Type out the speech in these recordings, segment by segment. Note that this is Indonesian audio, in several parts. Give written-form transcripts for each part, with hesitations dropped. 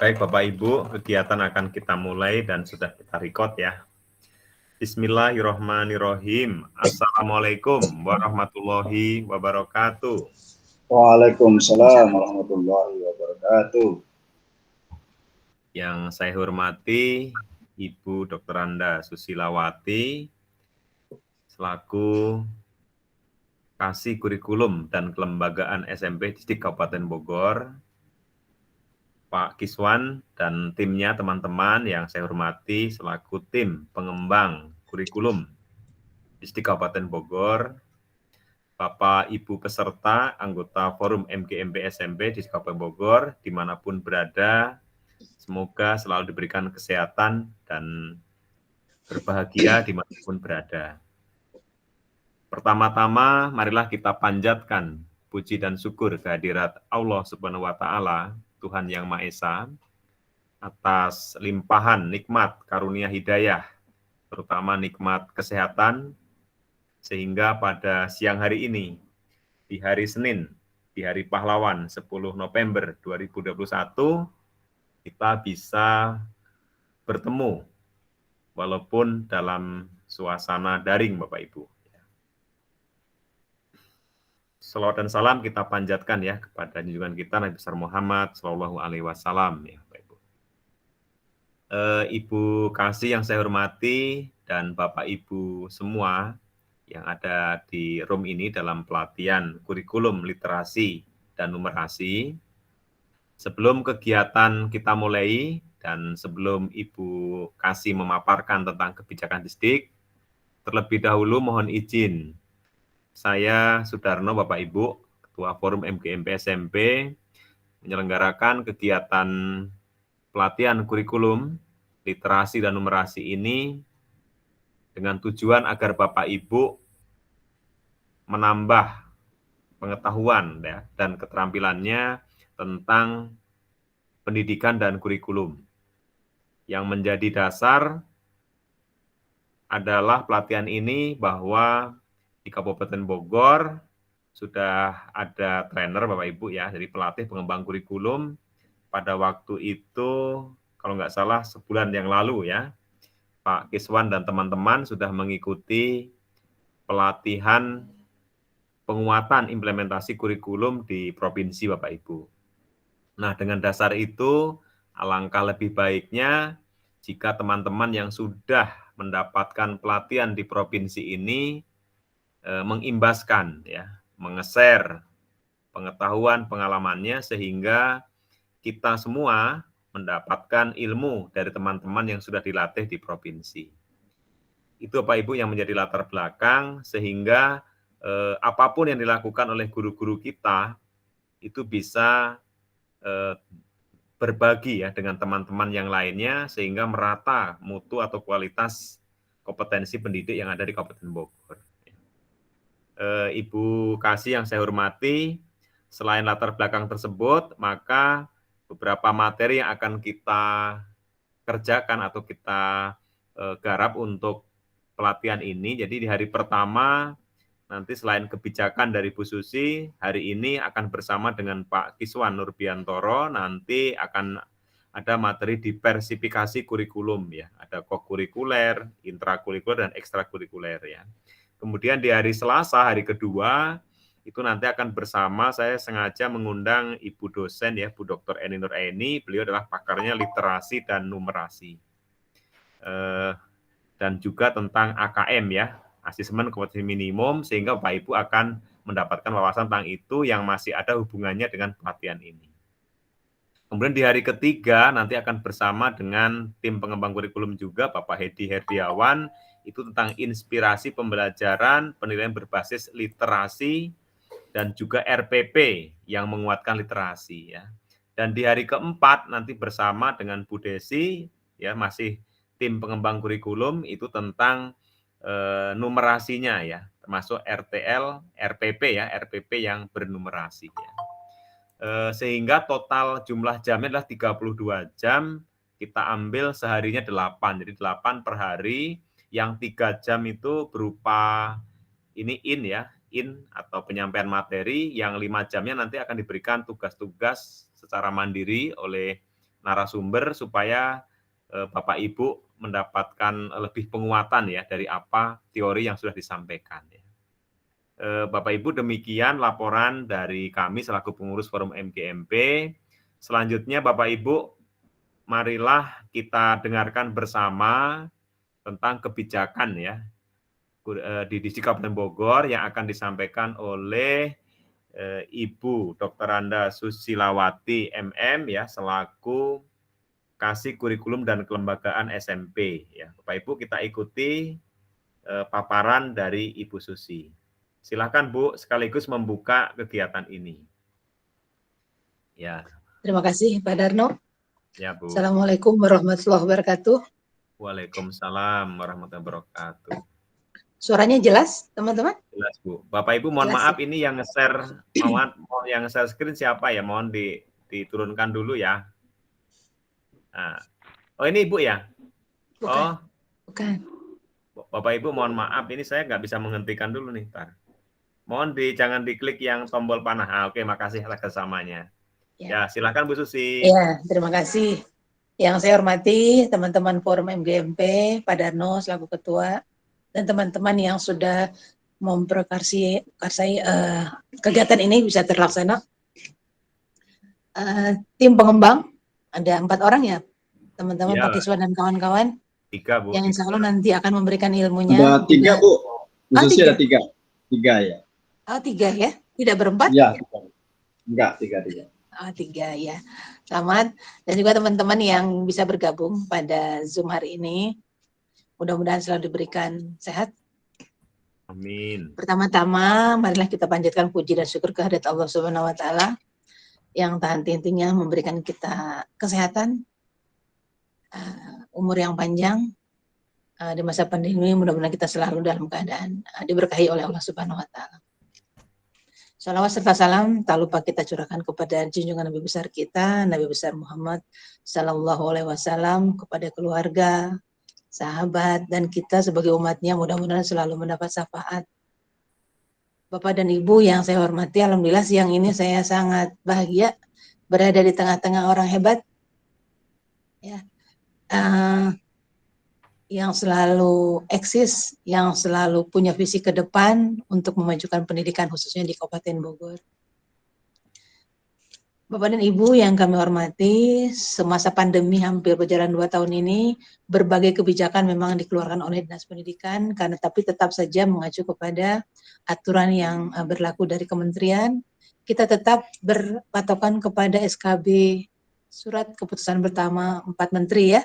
Baik Bapak Ibu, kegiatan akan kita mulai dan sudah kita record ya. Bismillahirrohmanirrohim. Assalamualaikum warahmatullahi wabarakatuh. Waalaikumsalam warahmatullahi wabarakatuh. Yang saya hormati Ibu Dr. Anda Susilawati selaku Kasih Kurikulum dan Kelembagaan SMP Distrik Kabupaten Bogor, Pak Kiswan dan timnya teman-teman yang saya hormati selaku tim pengembang kurikulum Distrik Kabupaten Bogor, Bapak Ibu peserta anggota Forum MGMP SMP di Kabupaten Bogor, dimanapun berada, semoga selalu diberikan kesehatan dan berbahagia dimanapun berada. Pertama-tama, marilah kita panjatkan puji dan syukur kehadirat Allah Subhanahu wa Ta'ala, Tuhan Yang Maha Esa, atas limpahan nikmat karunia hidayah, terutama nikmat kesehatan, sehingga pada siang hari ini, di hari Senin, di hari pahlawan 10 November 2021, kita bisa bertemu, walaupun dalam suasana daring Bapak Ibu. Salawat dan salam kita panjatkan ya kepada junjungan kita Nabi besar Muhammad Shallallahu Alaihi Wasallam ya Bapak Ibu. Ibu Kasih yang saya hormati dan Bapak Ibu semua yang ada di room ini dalam pelatihan kurikulum literasi dan numerasi. Sebelum kegiatan kita mulai dan sebelum Ibu Kasih memaparkan tentang kebijakan distrik, terlebih dahulu mohon izin saya Sudarno Bapak Ibu, Ketua Forum MGMP SMP, menyelenggarakan kegiatan pelatihan kurikulum literasi dan numerasi ini dengan tujuan agar Bapak Ibu menambah pengetahuan ya, dan keterampilannya tentang pendidikan dan kurikulum. Yang menjadi dasar adalah pelatihan ini bahwa di Kabupaten Bogor sudah ada trainer Bapak Ibu ya, jadi pelatih pengembang kurikulum. Pada waktu itu kalau nggak salah sebulan yang lalu ya, Pak Kiswan dan teman-teman sudah mengikuti pelatihan penguatan implementasi kurikulum di provinsi Bapak Ibu. Nah, dengan dasar itu alangkah lebih baiknya jika teman-teman yang sudah mendapatkan pelatihan di provinsi ini mengimbaskan ya, menge-share pengetahuan pengalamannya sehingga kita semua mendapatkan ilmu dari teman-teman yang sudah dilatih di provinsi. Itu Bapak Ibu yang menjadi latar belakang sehingga apapun yang dilakukan oleh guru-guru kita itu bisa berbagi ya dengan teman-teman yang lainnya sehingga merata mutu atau kualitas kompetensi pendidik yang ada di Kabupaten Bogor. Ibu Kasih yang saya hormati, selain latar belakang tersebut, maka beberapa materi yang akan kita kerjakan atau kita garap untuk pelatihan ini. Jadi di hari pertama nanti selain kebijakan dari Bu Susi, hari ini akan bersama dengan Pak Kiswan Nurbiantoro, nanti akan ada materi diversifikasi kurikulum ya, ada kokurikuler, intrakurikuler dan ekstrakurikuler ya. Kemudian di hari Selasa, hari kedua, itu nanti akan bersama, saya sengaja mengundang Ibu dosen ya, Bu Dr. Eni Nur Eni, beliau adalah pakarnya literasi dan numerasi. Dan juga tentang AKM ya, asesmen kompetensi minimum, sehingga Bapak Ibu akan mendapatkan wawasan tentang itu yang masih ada hubungannya dengan pelatihan ini. Kemudian di hari ketiga nanti akan bersama dengan tim pengembang kurikulum juga, Bapak Hedi Herdiawan, itu tentang inspirasi pembelajaran, penilaian berbasis literasi, dan juga RPP yang menguatkan literasi ya. Dan di hari keempat nanti bersama dengan Bu Desi, ya masih tim pengembang kurikulum itu tentang numerasinya ya, termasuk RTL, RPP ya, RPP yang bernumerasi ya. Sehingga total jumlah jamnya adalah 32 jam, kita ambil seharinya 8, jadi 8 per hari, yang 3 jam itu berupa ini in atau penyampaian materi, yang 5 jamnya nanti akan diberikan tugas-tugas secara mandiri oleh narasumber supaya Bapak Ibu mendapatkan lebih penguatan ya dari apa teori yang sudah disampaikan. Bapak Ibu, demikian laporan dari kami selaku pengurus Forum MGMP. Selanjutnya Bapak Ibu, marilah kita dengarkan bersama tentang kebijakan ya di Distrik Kabupaten Bogor yang akan disampaikan oleh Ibu Dr. Anda Susilawati MM ya selaku Kasih Kurikulum dan Kelembagaan SMP ya. Bapak Ibu, kita ikuti paparan dari Ibu Susi. Silakan Bu, sekaligus membuka kegiatan ini. Ya. Terima kasih Pak Darno. Ya Bu. Assalamualaikum warahmatullahi wabarakatuh. Waalaikumsalam warahmatullahi wabarakatuh. Suaranya jelas, teman-teman? Jelas Bu. Bapak Ibu mohon jelas, maaf ya? Ini yang nge-share, yang nge-share screen siapa ya? Mohon diturunkan dulu ya. Nah. Oh ini Ibu ya? Bukan. Oh. Bukan. Bapak Ibu mohon maaf, ini saya nggak bisa menghentikan dulu nih, Tar. Mohon jangan diklik yang tombol panah. Oke, makasih atas kerjasamanya. Ya, silakan Bu Susi. Ya, terima kasih. Yang saya hormati teman-teman Forum MGMP, Pak Darno selaku ketua, dan teman-teman yang sudah memprakarsai kegiatan ini bisa terlaksana. Tim pengembang ada 4 orang ya, teman-teman Pak Kiswan dan kawan-kawan. 3 Bu. Yang insya Allah nanti akan memberikan ilmunya. Ada 3 Bu. Bu Susi ada 3. 3 ya. Oh 3 ya? Tidak berempat? Iya. Enggak, 3. Oh 3 ya. Selamat. Dan juga teman-teman yang bisa bergabung pada Zoom hari ini. Mudah-mudahan selalu diberikan sehat. Amin. Pertama-tama, marilah kita panjatkan puji dan syukur kehadirat Allah Subhanahu wa taala yang tak henti-hentinya memberikan kita kesehatan, umur yang panjang. Di masa pandemi mudah-mudahan kita selalu dalam keadaan diberkahi oleh Allah Subhanahu wa taala. Salawat serta salam tak lupa kita curahkan kepada junjungan Nabi besar kita, Nabi besar Muhammad sallallahu alaihi wasallam, kepada keluarga, sahabat, dan kita sebagai umatnya mudah-mudahan selalu mendapat syafaat. Bapak dan Ibu yang saya hormati, alhamdulillah siang ini saya sangat bahagia berada di tengah-tengah orang hebat. Ya. Yang selalu eksis, yang selalu punya visi ke depan untuk memajukan pendidikan khususnya di Kabupaten Bogor. Bapak dan Ibu yang kami hormati, semasa pandemi hampir berjalan 2 tahun ini, berbagai kebijakan memang dikeluarkan oleh Dinas Pendidikan, tapi tetap saja mengacu kepada aturan yang berlaku dari kementerian. Kita tetap berpatokan kepada SKB, surat keputusan bersama 4 menteri ya.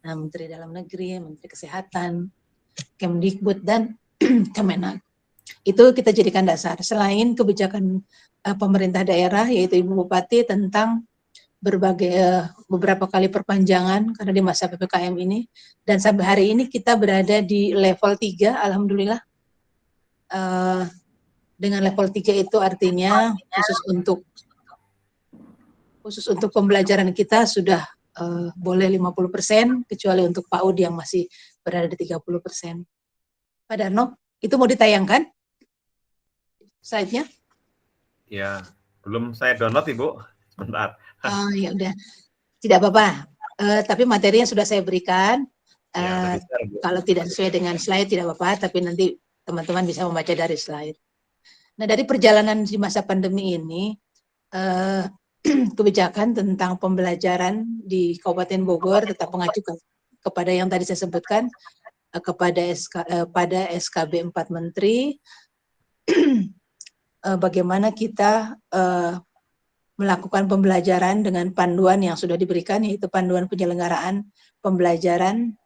Nah, Menteri Dalam Negeri, Menteri Kesehatan, Kemdikbud, dan Kemenag. Itu kita jadikan dasar. Selain kebijakan pemerintah daerah, yaitu Ibu Bupati tentang beberapa kali perpanjangan karena di masa PPKM ini, dan sampai hari ini kita berada di level 3, alhamdulillah. Dengan level 3 itu artinya khusus untuk pembelajaran kita sudah boleh 50%, kecuali untuk PAUD yang masih berada di 30%. Pak Darno, itu mau ditayangkan slide-nya? Ya, belum saya download Ibu. Sebentar. Oh ya udah, tidak apa-apa. Tapi materinya sudah saya berikan. Kalau tidak sesuai dengan slide tidak apa-apa, tapi nanti teman-teman bisa membaca dari slide. Nah, dari perjalanan di masa pandemi ini, kebijakan tentang pembelajaran di Kabupaten Bogor tetap mengacu kepada yang tadi saya sebutkan, pada SKB 4 Menteri, bagaimana kita melakukan pembelajaran dengan panduan yang sudah diberikan, yaitu panduan penyelenggaraan pembelajaran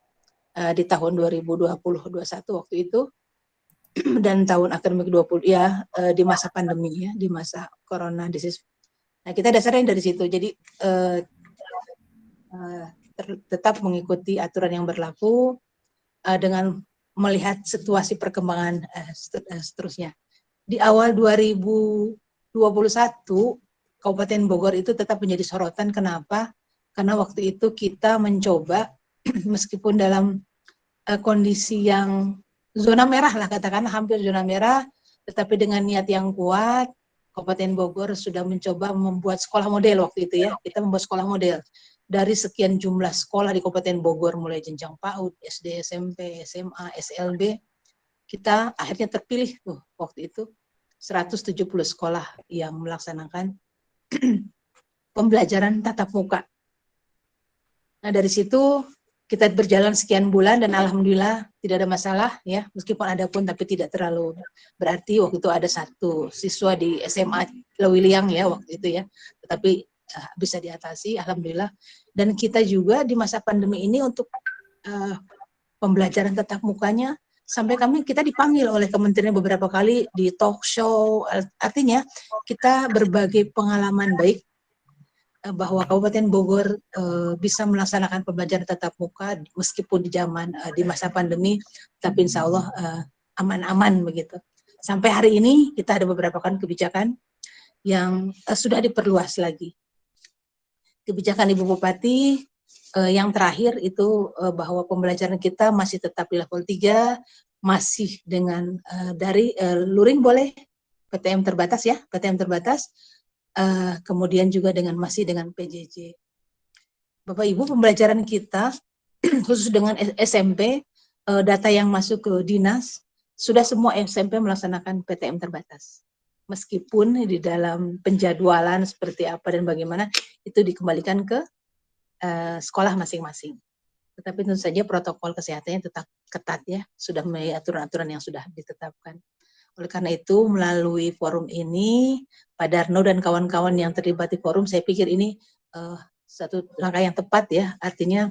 di tahun 2020-2021 waktu itu, dan tahun akademik 20 ya di masa pandemi ya, di masa corona disease. Nah, kita dasarnya dari situ. Jadi tetap mengikuti aturan yang berlaku dengan melihat situasi perkembangan seterusnya. Di awal 2021, Kabupaten Bogor itu tetap menjadi sorotan. Kenapa? Karena waktu itu kita mencoba, meskipun dalam kondisi yang zona merah lah, katakanlah hampir zona merah, tetapi dengan niat yang kuat, Kabupaten Bogor sudah mencoba membuat sekolah model waktu itu ya. Kita membuat sekolah model dari sekian jumlah sekolah di Kabupaten Bogor, mulai jenjang PAUD, SD, SMP, SMA, SLB. Kita akhirnya terpilih tuh waktu itu 170 sekolah yang melaksanakan pembelajaran tatap muka. Nah, dari situ kita berjalan sekian bulan dan alhamdulillah tidak ada masalah ya, meskipun ada pun tapi tidak terlalu berarti. Waktu itu ada satu siswa di SMA Lewiliang ya waktu itu ya, tetapi bisa diatasi alhamdulillah. Dan kita juga di masa pandemi ini untuk pembelajaran tatap mukanya sampai kita dipanggil oleh kementerian beberapa kali di talk show. Artinya kita berbagai pengalaman baik bahwa Kabupaten Bogor bisa melaksanakan pembelajaran tatap muka meskipun di masa pandemi, tapi insya Allah aman-aman begitu. Sampai hari ini kita ada beberapa kan kebijakan yang sudah diperluas lagi. Kebijakan Ibu Bupati yang terakhir itu bahwa pembelajaran kita masih tetap di level 3, masih dengan dari luring boleh, PTM terbatas ya, PTM terbatas, kemudian juga masih dengan PJJ. Bapak Ibu, pembelajaran kita khusus dengan SMP, data yang masuk ke dinas, sudah semua SMP melaksanakan PTM terbatas. Meskipun di dalam penjadwalan seperti apa dan bagaimana, itu dikembalikan ke sekolah masing-masing. Tetapi tentu saja protokol kesehatannya tetap ketat ya, sudah melalui aturan-aturan yang sudah ditetapkan. Oleh karena itu, melalui forum ini, Pak Darno dan kawan-kawan yang terlibat di forum, saya pikir ini satu langkah yang tepat ya. Artinya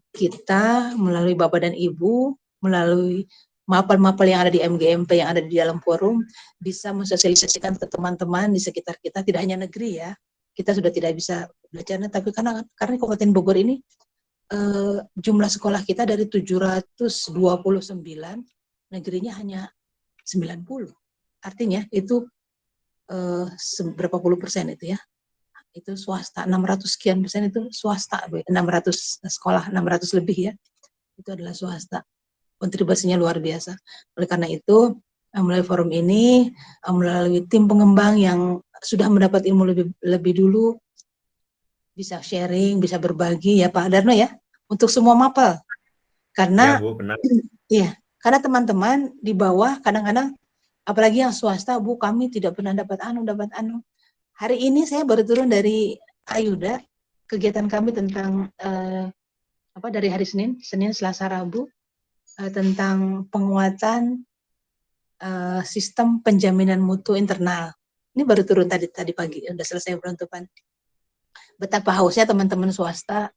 kita melalui Bapak dan Ibu, melalui mapel-mapel yang ada di MGMP, yang ada di dalam forum, bisa mensosialisasikan ke teman-teman di sekitar kita, tidak hanya negeri ya. Kita sudah tidak bisa belajar, tapi karena Kabupaten Bogor ini jumlah sekolah kita dari 729, negerinya hanya 90. Artinya itu berapa puluh persen itu ya? Itu swasta, 600 sekian persen itu swasta, 600 sekolah, 600 lebih ya. Itu adalah swasta. Kontribusinya luar biasa. Oleh karena itu, melalui forum ini, melalui tim pengembang yang sudah mendapat ilmu lebih dulu, bisa sharing, bisa berbagi ya Pak Darno ya, untuk semua mapel. Karena ya, Bu, benar. Iya, karena teman-teman di bawah kadang-kadang, apalagi yang swasta, Bu, kami tidak pernah dapat dapat anu. Hari ini saya baru turun dari Ayuda, kegiatan kami tentang dari hari Senin, Selasa, Rabu, tentang penguatan sistem penjaminan mutu internal. Ini baru turun tadi pagi, sudah selesai penutupan. Betapa hausnya teman-teman swasta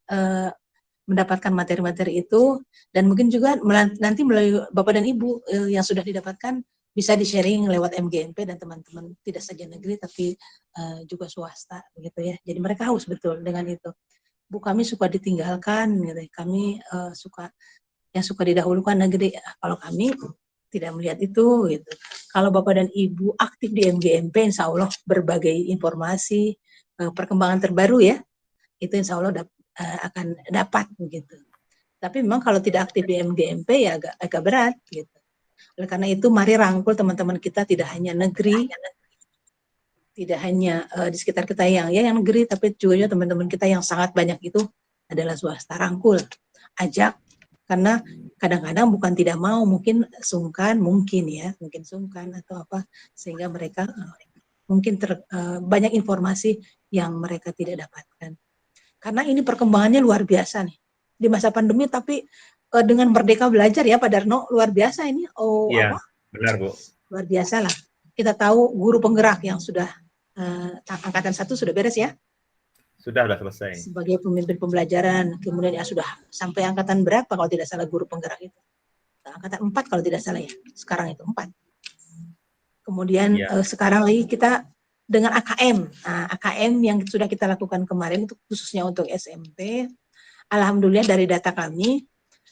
mendapatkan materi-materi itu, dan mungkin juga nanti melalui Bapak dan Ibu yang sudah didapatkan bisa di-sharing lewat MGMP dan teman-teman tidak saja negeri tapi juga swasta begitu ya. Jadi mereka haus betul dengan itu. Bu, kami suka ditinggalkan gitu. Kami suka didahulukan negeri. Kalau kami tidak melihat itu gitu. Kalau Bapak dan Ibu aktif di MGMP, insya Allah berbagai informasi perkembangan terbaru ya, itu insya Allah akan dapat begitu. Tapi memang kalau tidak aktif di MGMP ya agak berat gitu. Oleh karena itu mari rangkul teman-teman kita, tidak hanya negeri, tidak hanya di sekitar kita yang negeri, tapi juga teman-teman kita yang sangat banyak itu adalah swasta. Rangkul, ajak, karena kadang-kadang bukan tidak mau, mungkin sungkan atau apa, sehingga mereka mungkin banyak informasi yang mereka tidak dapatkan. Karena ini perkembangannya luar biasa nih di masa pandemi, tapi dengan merdeka belajar ya Pak Darno, luar biasa ini. Iya, benar Bu. Luar biasa lah. Kita tahu guru penggerak yang sudah angkatan 1 sudah beres ya. Sudah selesai. Sebagai pemimpin pembelajaran, kemudian ya sudah sampai angkatan berapa kalau tidak salah guru penggerak itu? Angkatan 4 kalau tidak salah ya. Sekarang itu 4. Kemudian sekarang lagi kita dengan AKM. Nah, AKM yang sudah kita lakukan kemarin itu khususnya untuk SMP. Alhamdulillah dari data kami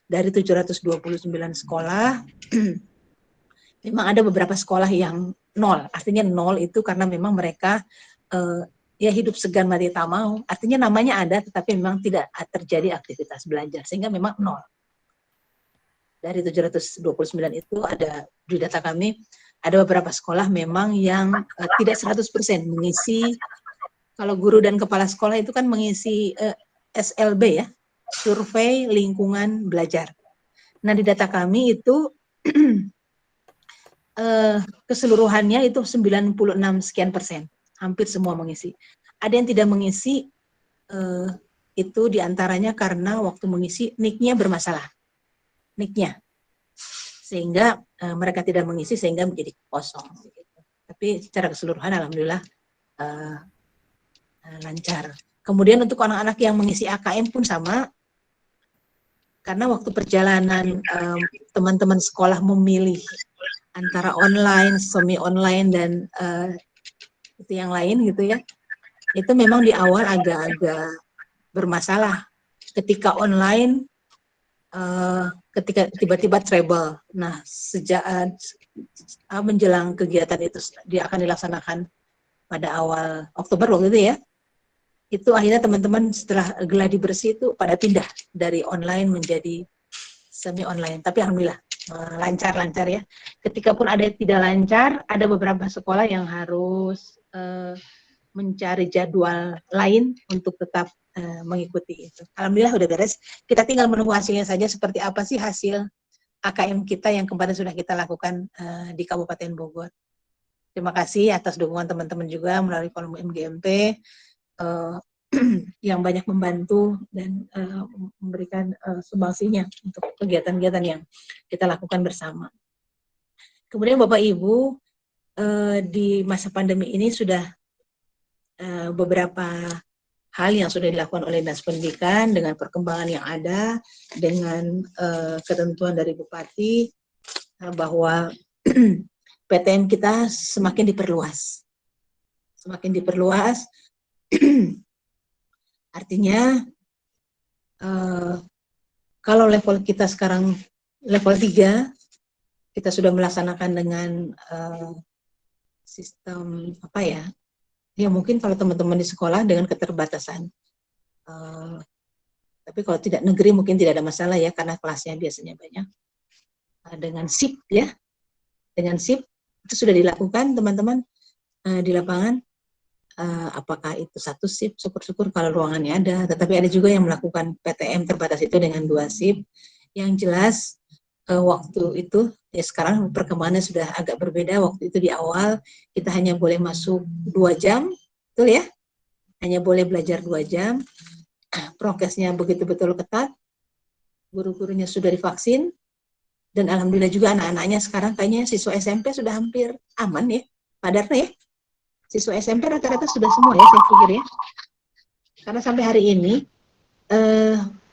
dari 729 sekolah memang ada beberapa sekolah yang 0. Artinya 0 itu karena memang mereka hidup segan mati tak mau. Artinya namanya ada tetapi memang tidak terjadi aktivitas belajar sehingga memang 0. Dari 729 itu ada di data kami Ada beberapa sekolah memang yang tidak 100% mengisi. Kalau guru dan kepala sekolah itu kan mengisi SLB ya, survei lingkungan belajar. Nah, di data kami itu keseluruhannya itu 96 sekian persen, hampir semua mengisi. Ada yang tidak mengisi, itu diantaranya karena waktu mengisi NIK-nya bermasalah, NIK-nya, sehingga mereka tidak mengisi sehingga menjadi kosong. Tapi secara keseluruhan alhamdulillah lancar. Kemudian untuk anak-anak yang mengisi AKM pun sama, karena waktu perjalanan teman-teman sekolah memilih antara online, semi online dan itu yang lain gitu ya, itu memang di awal agak-agak bermasalah. Ketika online, ketika tiba-tiba treble. Nah, sejak menjelang kegiatan itu dia akan dilaksanakan pada awal Oktober waktu itu ya, itu akhirnya teman-teman setelah geladi bersih itu pada pindah dari online menjadi semi online. Tapi alhamdulillah lancar-lancar ya. Ketika pun ada yang tidak lancar, ada beberapa sekolah yang harus mencari jadwal lain untuk tetap mengikuti itu. Alhamdulillah udah beres. Kita tinggal menunggu hasilnya saja, seperti apa sih hasil AKM kita yang kemarin sudah kita lakukan di Kabupaten Bogor. Terima kasih atas dukungan teman-teman juga melalui forum MGMP yang banyak membantu dan memberikan sumbangsinya untuk kegiatan-kegiatan yang kita lakukan bersama. Kemudian Bapak Ibu, di masa pandemi ini sudah beberapa hal yang sudah dilakukan oleh Dinas Pendidikan dengan perkembangan yang ada, dengan ketentuan dari Bupati bahwa PTM kita semakin diperluas. Artinya kalau level kita sekarang level 3, kita sudah melaksanakan dengan sistem apa ya? Ya mungkin kalau teman-teman di sekolah dengan keterbatasan. Tapi kalau tidak negeri mungkin tidak ada masalah ya, karena kelasnya biasanya banyak. Dengan SIP ya, dengan SIP itu sudah dilakukan teman-teman di lapangan. Apakah itu 1 SIP, syukur-syukur kalau ruangannya ada, tetapi ada juga yang melakukan PTM terbatas itu dengan 2 SIP. Yang jelas waktu itu, ya sekarang perkembangannya sudah agak berbeda. Waktu itu di awal kita hanya boleh masuk 2 jam, betul ya? Hanya boleh belajar 2 jam, prokesnya begitu-betul ketat, guru-gurunya sudah divaksin, dan alhamdulillah juga anak-anaknya sekarang kayaknya siswa SMP sudah hampir aman ya, Pak Darto ya? Siswa SMP rata-rata sudah semua ya, saya pikir ya. Karena sampai hari ini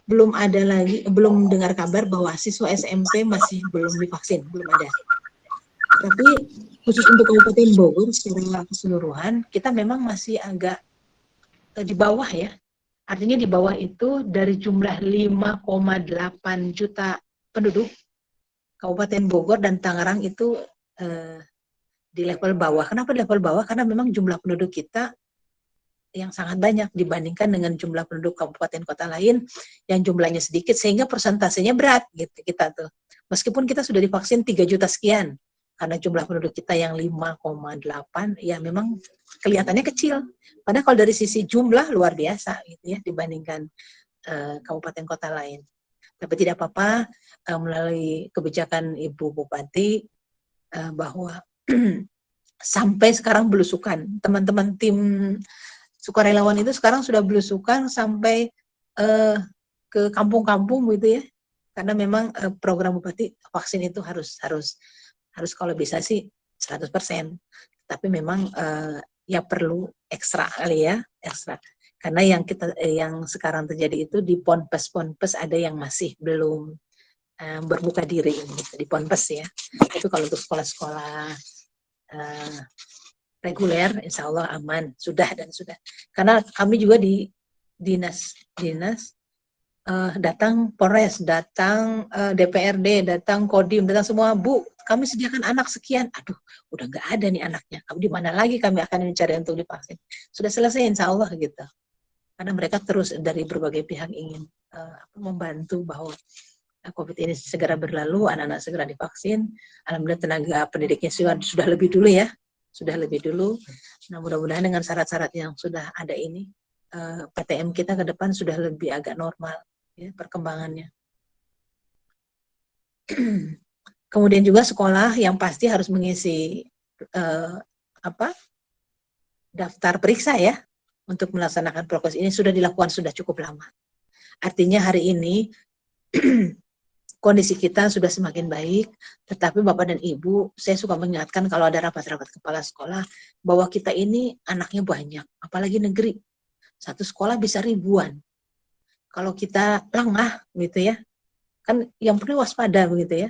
belum dengar kabar bahwa siswa SMP masih belum divaksin, belum ada. Tapi khusus untuk Kabupaten Bogor secara keseluruhan, kita memang masih agak di bawah ya. Artinya di bawah itu dari jumlah 5,8 juta penduduk, Kabupaten Bogor dan Tangerang itu di level bawah. Kenapa di level bawah? Karena memang jumlah penduduk kita yang sangat banyak dibandingkan dengan jumlah penduduk kabupaten kota lain yang jumlahnya sedikit, sehingga persentasenya berat gitu kita tuh. Meskipun kita sudah divaksin 3 juta sekian, karena jumlah penduduk kita yang 5,8 ya memang kelihatannya kecil. Padahal kalau dari sisi jumlah luar biasa gitu ya dibandingkan kabupaten kota lain. Tapi tidak apa-apa, melalui kebijakan Ibu Bupati bahwa sampai sekarang belusukan. Teman-teman tim sukarelawan itu sekarang sudah belusukan sampai ke kampung-kampung gitu ya. Karena memang program Bupati vaksin itu harus kalau bisa sih 100%. Tapi memang ya perlu ekstra kali ya, ekstra. Karena yang sekarang terjadi itu di ponpes ada yang masih belum berbuka diri gitu, di ponpes ya. Itu kalau untuk sekolah-sekolah reguler, insya Allah aman, sudah. Karena kami juga di dinas datang Polres, datang DPRD, datang Kodim, datang semua, Bu, kami sediakan anak sekian. Aduh, udah nggak ada nih anaknya. Kamu di mana lagi kami akan mencari untuk divaksin? Sudah selesai, insya Allah gitu. Karena mereka terus dari berbagai pihak ingin membantu bahwa COVID ini segera berlalu, anak-anak segera divaksin. Alhamdulillah tenaga pendidiknya sudah lebih dulu ya, sudah lebih dulu. Nah, mudah-mudahan dengan syarat-syarat yang sudah ada ini, PTM kita ke depan sudah lebih agak normal ya perkembangannya. Kemudian juga sekolah yang pasti harus mengisi daftar periksa ya untuk melaksanakan prokes ini sudah dilakukan sudah cukup lama. Artinya hari ini kondisi kita sudah semakin baik, tetapi Bapak dan Ibu, saya suka mengingatkan kalau ada rapat-rapat kepala sekolah, bahwa kita ini anaknya banyak, apalagi negeri. Satu sekolah bisa ribuan. Kalau kita lengah, gitu ya, kan yang perlu waspada, begitu ya.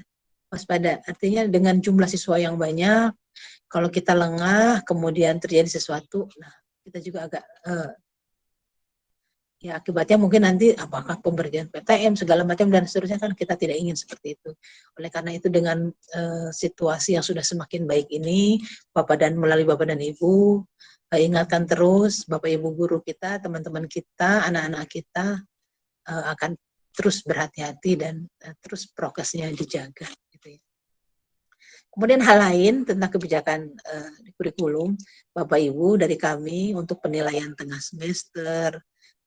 Waspada, artinya dengan jumlah siswa yang banyak, kalau kita lengah, kemudian terjadi sesuatu, nah kita juga agak ya akibatnya mungkin nanti apakah pemberian PTM segala macam dan seterusnya, kan kita tidak ingin seperti itu. Oleh karena itu dengan situasi yang sudah semakin baik ini, melalui Bapak dan Ibu ingatkan terus Bapak Ibu guru kita, teman-teman kita, anak-anak kita akan terus berhati-hati dan terus prokesnya dijaga gitu ya. Kemudian hal lain tentang kebijakan di kurikulum, Bapak Ibu dari kami untuk penilaian tengah semester,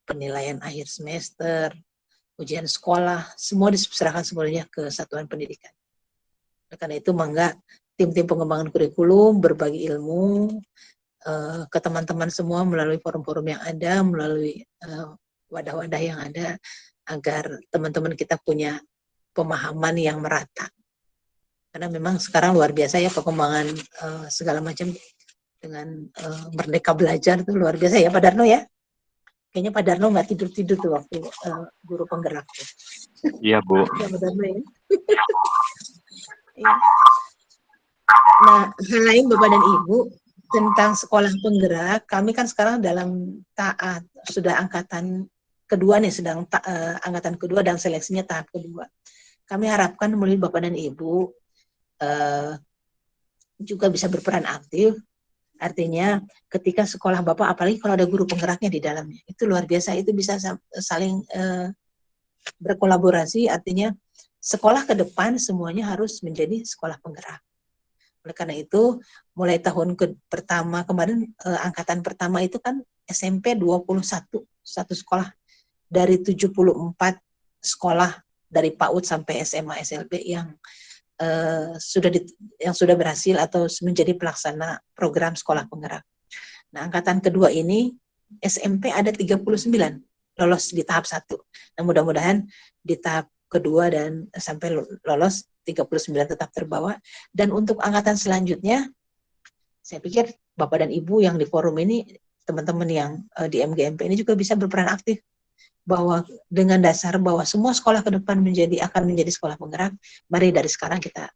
penilaian akhir semester, ujian sekolah, semua diserahkan semuanya ke satuan pendidikan. Karena itu mangga tim-tim pengembangan kurikulum berbagi ilmu ke teman-teman semua melalui forum-forum yang ada, melalui wadah-wadah yang ada, agar teman-teman kita punya pemahaman yang merata. Karena memang sekarang luar biasa ya perkembangan segala macam dengan Merdeka Belajar itu luar biasa ya Pak Darno ya. Kayaknya Pak Darno nggak tidur-tidur tuh waktu guru penggerak. Iya, Bu. Ya, Pak Darno ya. Nah, hal lain Bapak dan Ibu tentang sekolah penggerak, kami kan sekarang dalam sudah angkatan kedua nih, sedang angkatan kedua dan seleksinya tahap kedua. Kami harapkan melalui Bapak dan Ibu juga bisa berperan aktif. Artinya ketika sekolah Bapak, apalagi kalau ada guru penggeraknya di dalamnya, itu luar biasa, itu bisa saling berkolaborasi, artinya sekolah ke depan semuanya harus menjadi sekolah penggerak. Oleh karena itu, mulai tahun pertama kemarin, angkatan pertama itu kan SMP 21, satu sekolah dari 74 sekolah dari PAUD sampai SMA SLB yang sudah berhasil atau menjadi pelaksana program sekolah penggerak. Nah, angkatan kedua ini SMP ada 39 lolos di tahap 1. Nah, mudah-mudahan di tahap kedua dan sampai lolos 39 tetap terbawa. Dan untuk angkatan selanjutnya, saya pikir Bapak dan Ibu yang di forum ini, teman-teman yang di MGMP ini juga bisa berperan aktif, bahwa dengan dasar bahwa semua sekolah ke depan akan menjadi sekolah penggerak. Mari dari sekarang kita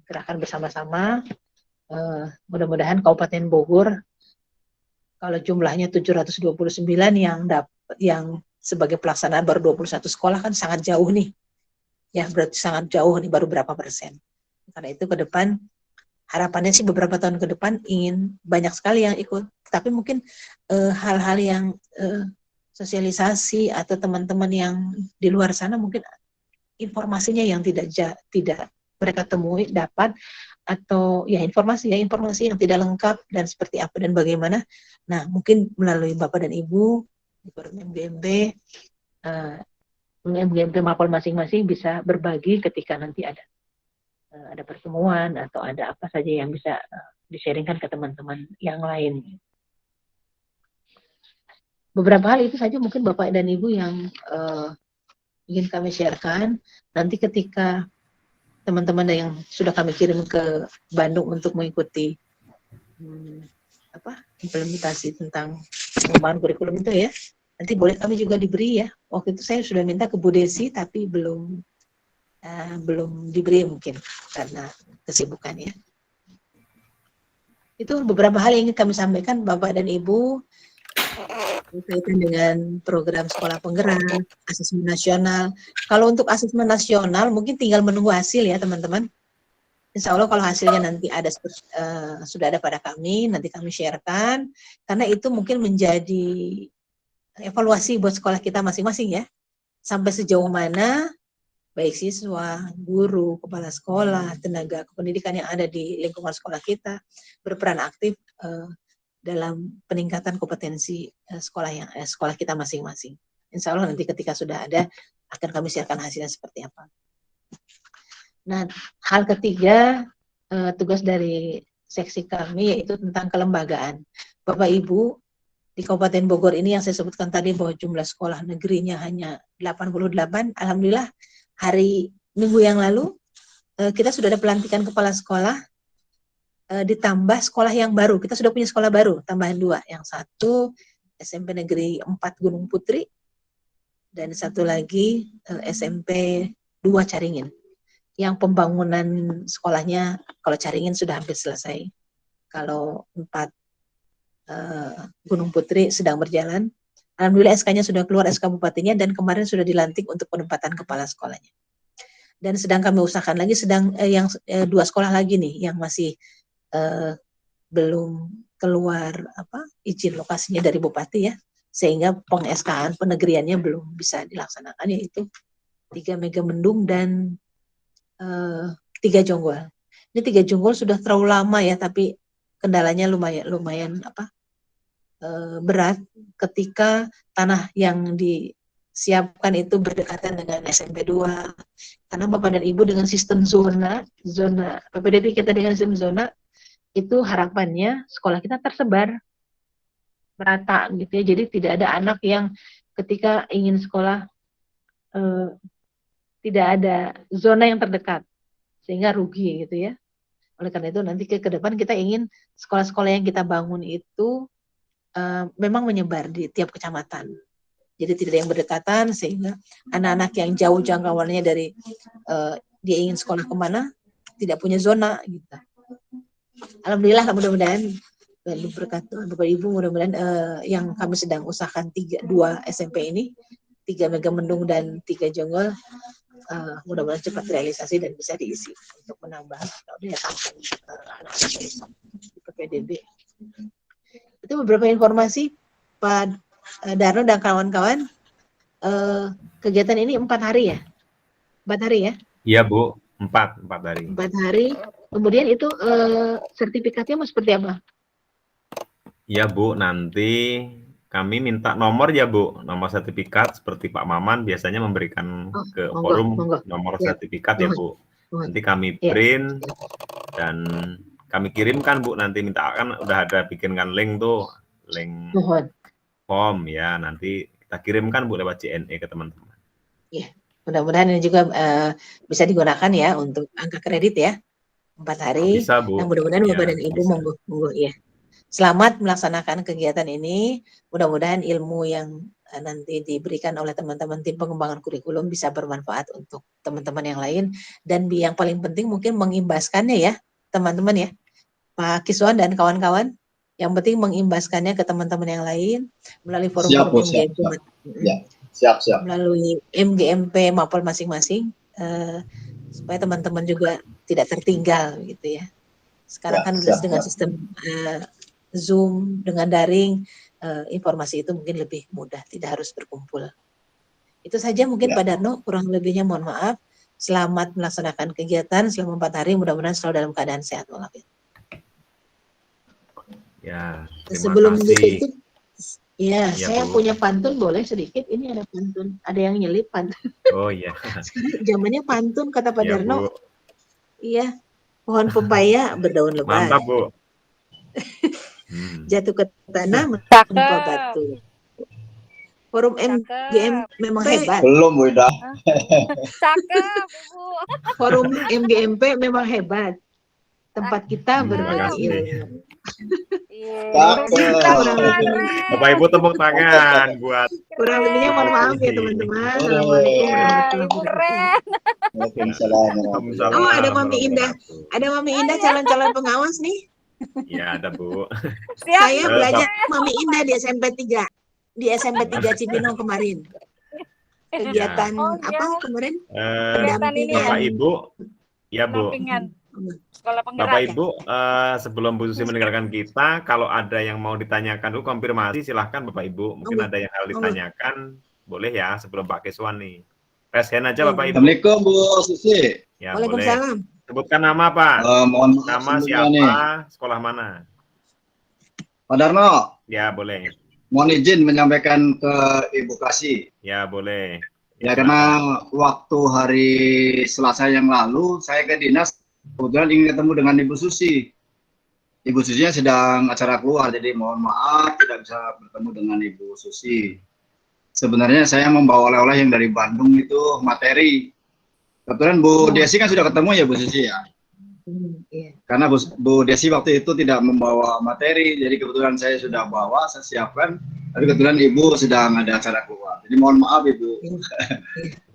gerakan bersama-sama. Mudah-mudahan Kabupaten Bogor, kalau jumlahnya 729 yang sebagai pelaksanaan baru 21 sekolah, kan sangat jauh nih. Ya, berarti sangat jauh nih, baru berapa persen. Karena itu ke depan harapannya sih beberapa tahun ke depan ingin banyak sekali yang ikut. Tapi mungkin hal-hal yang sosialisasi atau teman-teman yang di luar sana mungkin informasinya yang tidak mereka temui dapat, atau ya informasi yang tidak lengkap dan seperti apa dan bagaimana. Nah, mungkin melalui Bapak dan Ibu di forum MGMP, MGMP Mapol masing-masing bisa berbagi ketika nanti ada pertemuan atau ada apa saja yang bisa di-sharingkan ke teman-teman yang lain. Beberapa hal itu saja mungkin Bapak dan Ibu yang ingin kami sharekan. Nanti ketika teman-teman yang sudah kami kirim ke Bandung untuk mengikuti implementasi tentang pengembangan kurikulum itu ya, nanti boleh kami juga diberi ya. Waktu itu saya sudah minta ke Bu Desi tapi belum diberi mungkin karena kesibukan ya. Itu beberapa hal yang ingin kami sampaikan Bapak dan Ibu berkaitan dengan program sekolah penggerak, asesmen nasional. Kalau untuk asesmen nasional mungkin tinggal menunggu hasil ya teman-teman. Insya Allah kalau hasilnya nanti sudah ada pada kami, nanti kami sharekan, karena itu mungkin menjadi evaluasi buat sekolah kita masing-masing ya. Sampai sejauh mana baik siswa, guru, kepala sekolah, tenaga kependidikan yang ada di lingkungan sekolah kita berperan aktif dalam peningkatan kompetensi sekolah kita masing-masing. Insya Allah nanti ketika sudah ada akan kami siarkan hasilnya seperti apa. Nah, hal ketiga tugas dari seksi kami yaitu tentang kelembagaan. Bapak Ibu, di Kabupaten Bogor ini yang saya sebutkan tadi bahwa jumlah sekolah negerinya hanya 88, alhamdulillah hari Minggu yang lalu kita sudah ada pelantikan kepala sekolah ditambah sekolah yang baru. Kita sudah punya sekolah baru, tambahan 2. Yang satu SMP Negeri 4 Gunung Putri dan satu lagi SMP 2 Caringin. Yang pembangunan sekolahnya kalau Caringin sudah hampir selesai. Kalau 4 Gunung Putri sedang berjalan. Alhamdulillah SK-nya sudah keluar, SK Bupatinya, dan kemarin sudah dilantik untuk penempatan kepala sekolahnya. Dan sedang kami usahakan lagi, yang 2 sekolah lagi nih, yang masih belum keluar izin lokasinya dari Bupati ya, sehingga peng-SK-an penegriannya belum bisa dilaksanakan, yaitu 3 Megamendung dan 3 Jonggol. Ini 3 Jonggol sudah terlalu lama ya, tapi kendalanya lumayan berat ketika tanah yang disiapkan itu berdekatan dengan SMP 2. Karena Bapak dan Ibu dengan sistem zona PPDB kita dengan sistem zona, itu harapannya sekolah kita tersebar merata gitu ya. Jadi tidak ada anak yang ketika ingin sekolah tidak ada zona yang terdekat sehingga rugi gitu ya. Oleh karena itu nanti ke depan kita ingin sekolah-sekolah yang kita bangun itu memang menyebar di tiap kecamatan. Jadi tidak ada yang berdekatan sehingga anak-anak yang jauh jangkauannya dari dia ingin sekolah kemana tidak punya zona gitu. Alhamdulillah, mudah-mudahan berkat Bapak Ibu, mudah-mudahan yang kami sedang usahakan 2 SMP ini, 3 Megamendung dan 3 Jonggol, mudah-mudahan cepat realisasi dan bisa diisi untuk menambah daya tampung anak-anak di PPDB. Itu beberapa informasi Pak Darno dan kawan-kawan. Kegiatan ini 4 hari ya? 4 hari ya? Iya Bu, 4 hari. 4 hari. Kemudian itu sertifikatnya mau seperti apa? Iya Bu, nanti kami minta nomor ya Bu, nomor sertifikat seperti Pak Maman biasanya memberikan ke forum nomor sertifikat ya Bu. Nanti kami print dan kami kirimkan Bu, nanti minta kan udah ada bikinkan link tuh, link form ya, nanti kita kirimkan Bu lewat JNE ke teman-teman. Iya, mudah-mudahan ini juga bisa digunakan ya untuk angka kredit ya, 4 hari. Bisa Bu. Nah, mudah-mudahan Bapak dan Ibu monggo ya. Selamat melaksanakan kegiatan ini. Mudah-mudahan ilmu yang nanti diberikan oleh teman-teman tim pengembangan kurikulum bisa bermanfaat untuk teman-teman yang lain. Dan yang paling penting mungkin mengimbaskannya ya, teman-teman ya. Pak Kiswan dan kawan-kawan, yang penting mengimbaskannya ke teman-teman yang lain melalui forum-forum MGMP. Siap. Melalui MGMP Mapol masing-masing, supaya teman-teman juga tidak tertinggal gitu ya. Sekarang kan dengan sistem Zoom, dengan daring, informasi itu mungkin lebih mudah, tidak harus berkumpul. Itu saja mungkin Pak Darno, kurang lebihnya mohon maaf. Selamat melaksanakan kegiatan selama 4 hari, mudah-mudahan selalu dalam keadaan sehat walafiat. Ya, sebelum itu, saya punya pantun, boleh sedikit? Ini ada pantun, ada yang nyelip pantun. Oh iya. Sekarang zamannya pantun kata Pak Darno. Iya, pohon pepaya berdaun lebat. Mantap Bu. Jatuh ke tanah menimpa batu. Forum MGM memang hebat. Belum udah. Cakep Bu. Forum MGMP memang hebat. Tempat kita berbagi ilmu. Bapak Ibu tepuk tangan buat. Kurang lebihnya mohon maaf ya teman-teman. Assalamualaikum warahmatullahi wabarakatuh. Oh, ada Mami Indah. Ada Mami Indah calon-calon pengawas nih. Ya, ada Bu. Saya belajar Mami Indah di SMP 3. Di SMP 3 Cibinong kemarin. Kegiatan apa kemarin? Bapak Ibu. Ya Bu. Sekolah penggerak. Bapak Ibu, sebelum Bu Susi meninggalkan kita, kalau ada yang mau ditanyakan dulu konfirmasi silahkan Bapak Ibu. Mungkin ada yang hal ditanyakan, boleh ya sebelum Pak Kiswan nih. Raise hand aja Bapak Ibu. Assalamualaikum Bu Susi. Ya, boleh. Waalaikumsalam. Sebutkan nama Pak. Mohon maaf Nama sebelumnya siapa, nih. sekolah mana? Pak Darno, Ya, boleh. mohon izin menyampaikan ke Ibu Kasih. Ya, boleh. Ya, karena waktu hari Selasa yang lalu saya ke dinas, kebetulan ingin ketemu dengan Ibu Susi. Ibu Susinya sedang acara keluar, jadi mohon maaf tidak bisa bertemu dengan Ibu Susi. Sebenarnya saya membawa oleh-oleh yang dari Bandung itu materi. Kebetulan Bu Desi kan sudah ketemu ya Bu Susi ya. Iya. Karena Bu Desi waktu itu tidak membawa materi, jadi kebetulan saya sudah bawa, saya siapkan. Tapi kebetulan Ibu sedang ada acara keluar. Jadi mohon maaf Ibu.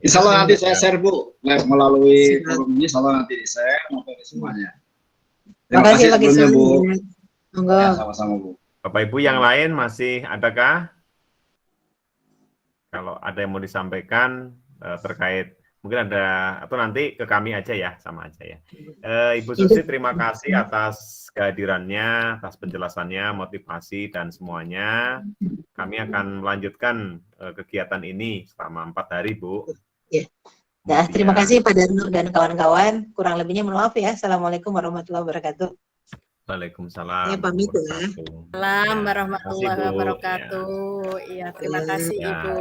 Insya Allah nanti saya share Bu melalui forum ini. Insya Allah nanti di share materi semuanya. Terima kasih sebelumnya Bu. Monggo. Ya, sama-sama Bu. Bapak Ibu yang lain masih adakah? Kalau ada yang mau disampaikan terkait, mungkin ada, atau nanti ke kami aja ya, sama aja ya. Ibu Susi, terima kasih atas kehadirannya, atas penjelasannya, motivasi, dan semuanya. Kami akan melanjutkan kegiatan ini selama 4 hari, Bu. Ya. Nah, terima kasih Pak Darno dan kawan-kawan. Kurang lebihnya mohon maaf ya. Assalamualaikum warahmatullahi wabarakatuh. Waalaikumsalam. Ya, pamit ya. Salam warahmatullahi Bu. wabarakatuh. Iya, terima kasih Ya. Ibu.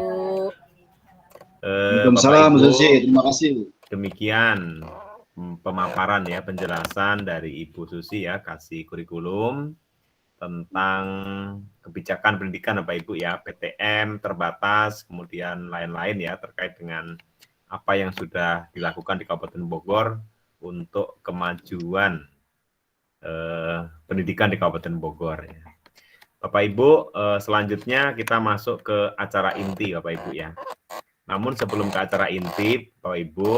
Waalaikumsalam Bu Susi, terima kasih Bu. Demikian pemaparan ya, penjelasan dari Ibu Susi ya, kasih kurikulum tentang kebijakan pendidikan Bapak Ibu ya, PTM terbatas, kemudian lain-lain ya, terkait dengan apa yang sudah dilakukan di Kabupaten Bogor untuk kemajuan pendidikan di Kabupaten Bogor ya. Bapak Ibu, selanjutnya kita masuk ke acara inti Bapak Ibu ya. Namun sebelum ke acara inti, Bapak Ibu,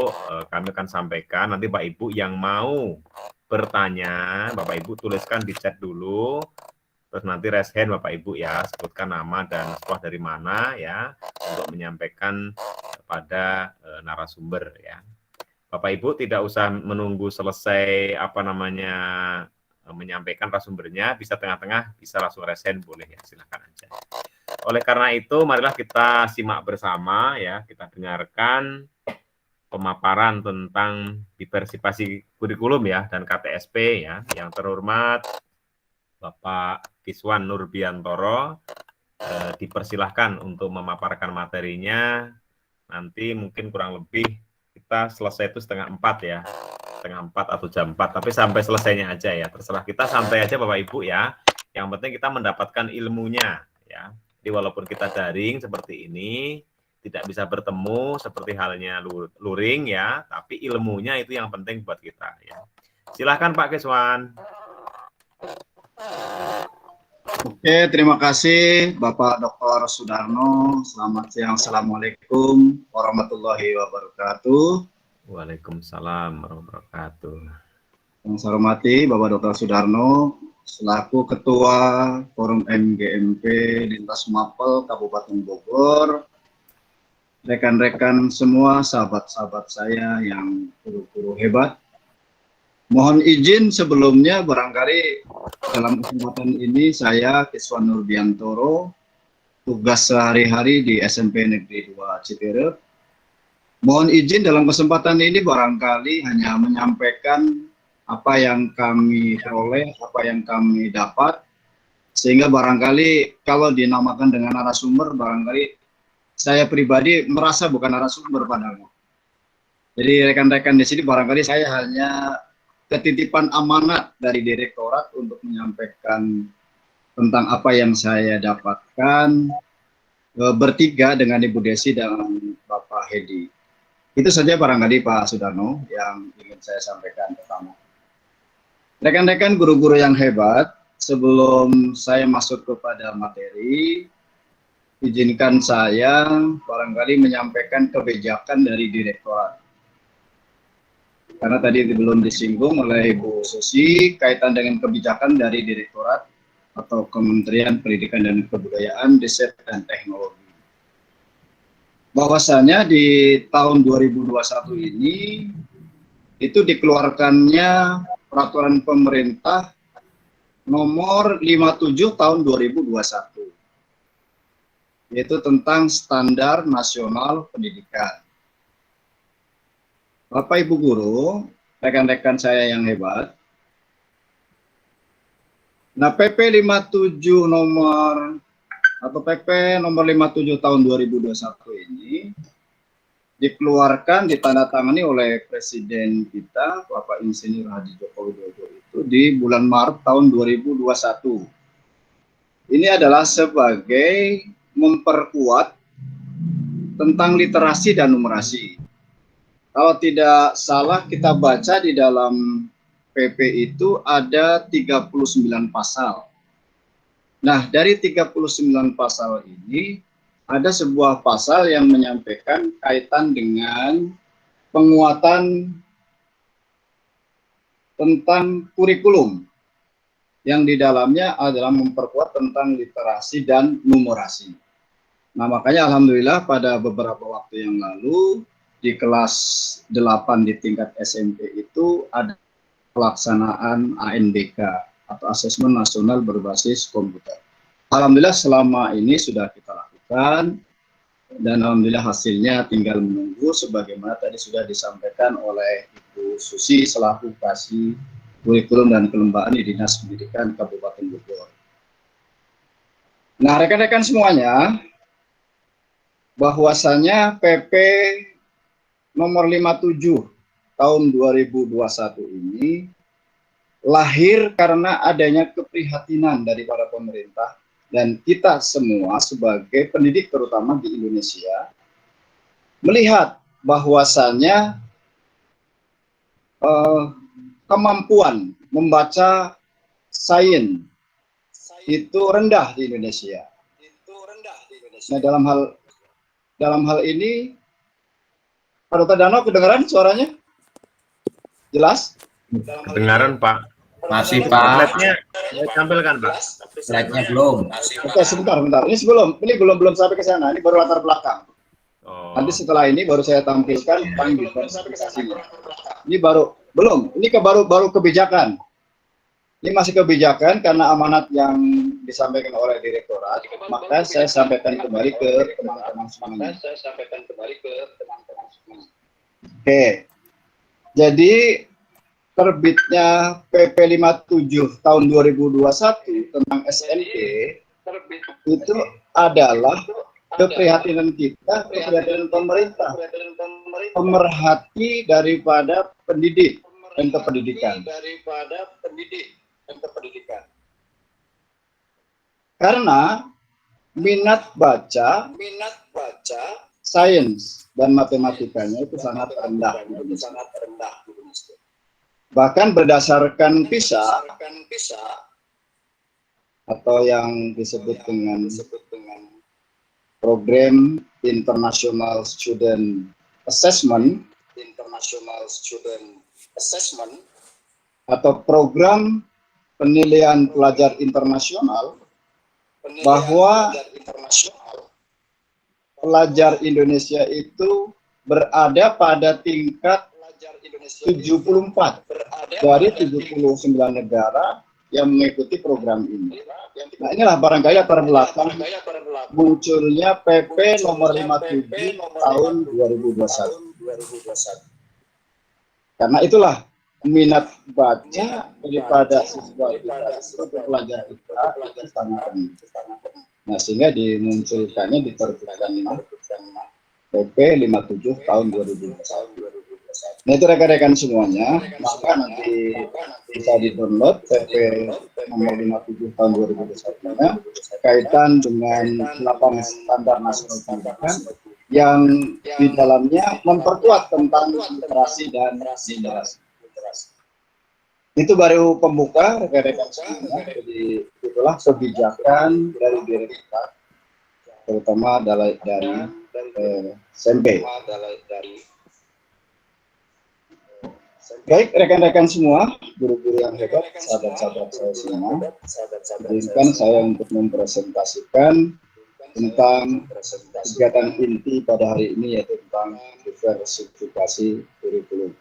kami akan sampaikan nanti Bapak Ibu yang mau bertanya, Bapak Ibu tuliskan di chat dulu, terus nanti raise hand Bapak Ibu ya, sebutkan nama dan sekolah dari mana ya, untuk menyampaikan kepada narasumber ya. Bapak Ibu tidak usah menunggu selesai menyampaikan narasumbernya, bisa tengah-tengah, bisa langsung raise hand, boleh ya, silakan aja. Oleh karena itu, marilah kita simak bersama ya, kita dengarkan pemaparan tentang diversifikasi kurikulum ya dan KTSP ya. Yang terhormat Bapak Kiswan Nurbiantoro, dipersilahkan untuk memaparkan materinya. Nanti mungkin kurang lebih kita selesai itu 3:30 ya, 3:30 atau jam 4, tapi sampai selesainya aja ya, terserah kita, santai aja Bapak Ibu ya. Yang penting kita mendapatkan ilmunya ya. Jadi walaupun kita daring seperti ini, tidak bisa bertemu seperti halnya luring ya, tapi ilmunya itu yang penting buat kita ya. Silahkan Pak Kiswan. Oke, terima kasih Bapak Dr. Sudarno. Selamat siang. Assalamualaikum warahmatullahi wabarakatuh. Waalaikumsalam warahmatullahi wabarakatuh. Yang saya hormati Bapak Dr. Sudarno, selaku Ketua Forum MGMP Lintas Mapel Kabupaten Bogor, rekan-rekan semua, sahabat-sahabat saya yang guru-guru hebat. Mohon izin sebelumnya, barangkali dalam kesempatan ini saya Kiswan Nurbiantoro, tugas sehari-hari di SMP Negeri 2 Citerep. Mohon izin dalam kesempatan ini barangkali hanya menyampaikan apa yang kami peroleh, apa yang kami dapat, sehingga barangkali kalau dinamakan dengan narasumber, barangkali saya pribadi merasa bukan narasumber padahal. Jadi rekan-rekan di sini barangkali saya hanya ketitipan amanat dari direktorat untuk menyampaikan tentang apa yang saya dapatkan bertiga dengan Ibu Desi dan Bapak Hedi. Itu saja barangkali Pak Sudarno yang ingin saya sampaikan pertama. Rekan-rekan guru-guru yang hebat, sebelum saya masuk kepada materi, izinkan saya barangkali menyampaikan kebijakan dari direktorat. Karena tadi belum disinggung oleh Ibu Susi kaitan dengan kebijakan dari direktorat atau Kementerian Pendidikan dan Kebudayaan, Riset dan Teknologi. Bahwasanya di tahun 2021 ini itu dikeluarkannya peraturan pemerintah nomor 57 tahun 2021, yaitu tentang standar nasional pendidikan. Bapak Ibu Guru, rekan-rekan saya yang hebat. Nah, PP 57 PP nomor 57 tahun 2021 ini dikeluarkan, ditandatangani oleh Presiden kita, Bapak Insinyur Haji Joko Widodo itu di bulan Maret tahun 2021. Ini adalah sebagai memperkuat tentang literasi dan numerasi. Kalau tidak salah kita baca di dalam PP itu ada 39 pasal. Nah, dari 39 pasal ini ada sebuah pasal yang menyampaikan kaitan dengan penguatan tentang kurikulum yang di dalamnya adalah memperkuat tentang literasi dan numerasi. Nah, makanya alhamdulillah pada beberapa waktu yang lalu di kelas 8 di tingkat SMP itu ada pelaksanaan ANBK atau Asesmen Nasional Berbasis Komputer. Alhamdulillah selama ini sudah kita lakukan dan alhamdulillah hasilnya tinggal menunggu sebagaimana tadi sudah disampaikan oleh Ibu Susi selaku Kasih Kurikulum dan Kelembagaan di Dinas Pendidikan Kabupaten Bogor. Nah, rekan-rekan semuanya, bahwasanya PP nomor 57 tahun 2021 ini lahir karena adanya keprihatinan dari para pemerintah dan kita semua sebagai pendidik terutama di Indonesia melihat bahwasanya kemampuan membaca sains itu rendah di Indonesia. Nah, dalam hal ini Pak Dr. Dano kedengaran suaranya? Jelas? Kedengaran, Pak. Masih, Pak. Slide-nya saya tampilkan, Pak. Slide-nya belum. Oke, sebentar. Ini belum sampai ke sana. Ini baru latar belakang. Oh. Nanti setelah ini baru saya tampilkan paling diversifikasinya. Ini belum. Ini baru kebijakan. Ini masih kebijakan karena amanat yang disampaikan oleh direktorat. Maka saya sampaikan kembali ke teman-teman semuanya. Oke. Jadi terbitnya PP 57 tahun 2021 tentang SNP itu adalah keprihatinan kita, keprihatinan pemerintah, pemerhati daripada pendidik dan kependidikan. Karena minat baca, sains dan matematikanya itu sangat rendah. Bahkan berdasarkan PISA atau yang disebut dengan Program International Student Assessment atau program penilaian pelajar internasional, bahwa pelajar Indonesia itu berada pada tingkat 74 dari 79 negara yang mengikuti program ini. Nah, inilah barangkali latar belakang munculnya PP nomor 57 tahun 2021. Karena itulah minat baca daripada siswa kita atau pelajar kita itu sangat rendah. Nah, sehingga dimunculkannya diterbitkan PP 57 tahun 2021. Nah, itu rekan-rekan semuanya, maka nanti bisa di-download PP nomor 57 tahun 2021-nya kaitan dengan 8 standar nasional pendidikan yang di dalamnya memperkuat tentang literasi dan numerasi. Itu baru pembuka rekan-rekan semuanya. Jadi itulah kebijakan dari direktorat, terutama dari SMP. Baik rekan-rekan semua, guru-guru yang hebat, sahabat-sahabat saya semua, izinkan saya untuk mempresentasikan tentang kegiatan inti pada hari ini, yaitu tentang diversifikasi kurikulum.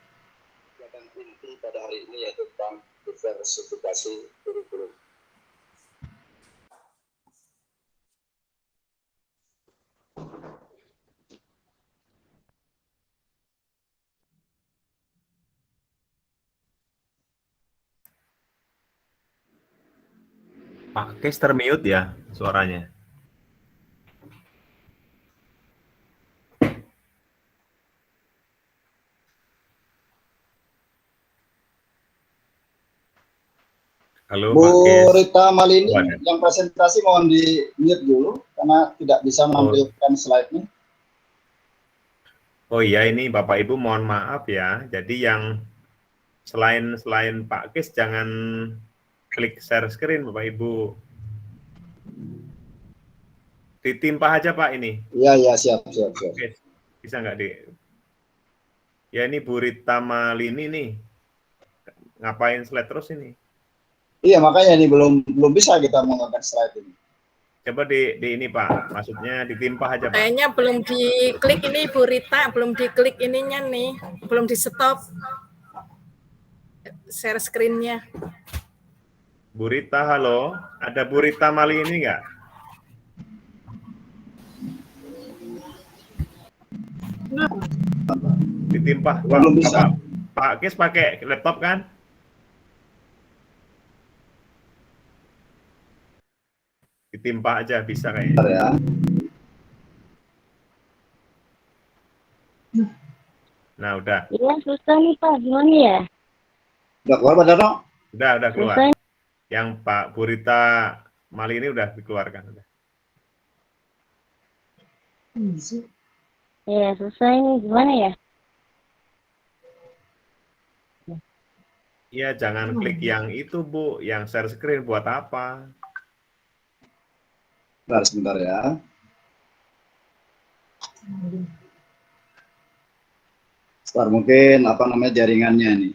Pak Kes termute ya suaranya. Halo Bu Pak Kes. Rita Malini Oh, ada. yang presentasi mohon di mute dulu karena tidak bisa menampilkan slide-nya. Oh iya, ini Bapak Ibu mohon maaf ya. Jadi yang selain Pak Kes jangan klik share screen Bapak Ibu. Ditimpah aja Pak ini. Iya, siap. Oke. Bisa nggak di? Ya ini Bu Rita Malini nih. Ngapain slide terus ini? Iya, makanya ini belum bisa kita mengangkat slide ini. Coba di ini Pak, maksudnya ditimpah aja Pak. Kayaknya belum diklik ini Bu Rita, belum diklik ininya nih, belum di stop share screen-nya. Bu Rita, halo. Ada Bu Rita Malini nggak? Ditimpah. Belum bisa. Pak Kes pakai laptop kan? Ditimpa aja bisa kayaknya. Bentar ya. Nah, udah. Iya, susah nih Pak, gimana ya? Udah keluar Pak Darno? Udah keluar. Susah. Yang Pak Bu Rita Malini udah dikeluarkan. Udah. Iya, susah ini gimana ya? Iya, jangan klik yang itu Bu, yang share screen buat apa? Sebentar ya. Sebentar, mungkin jaringannya nih.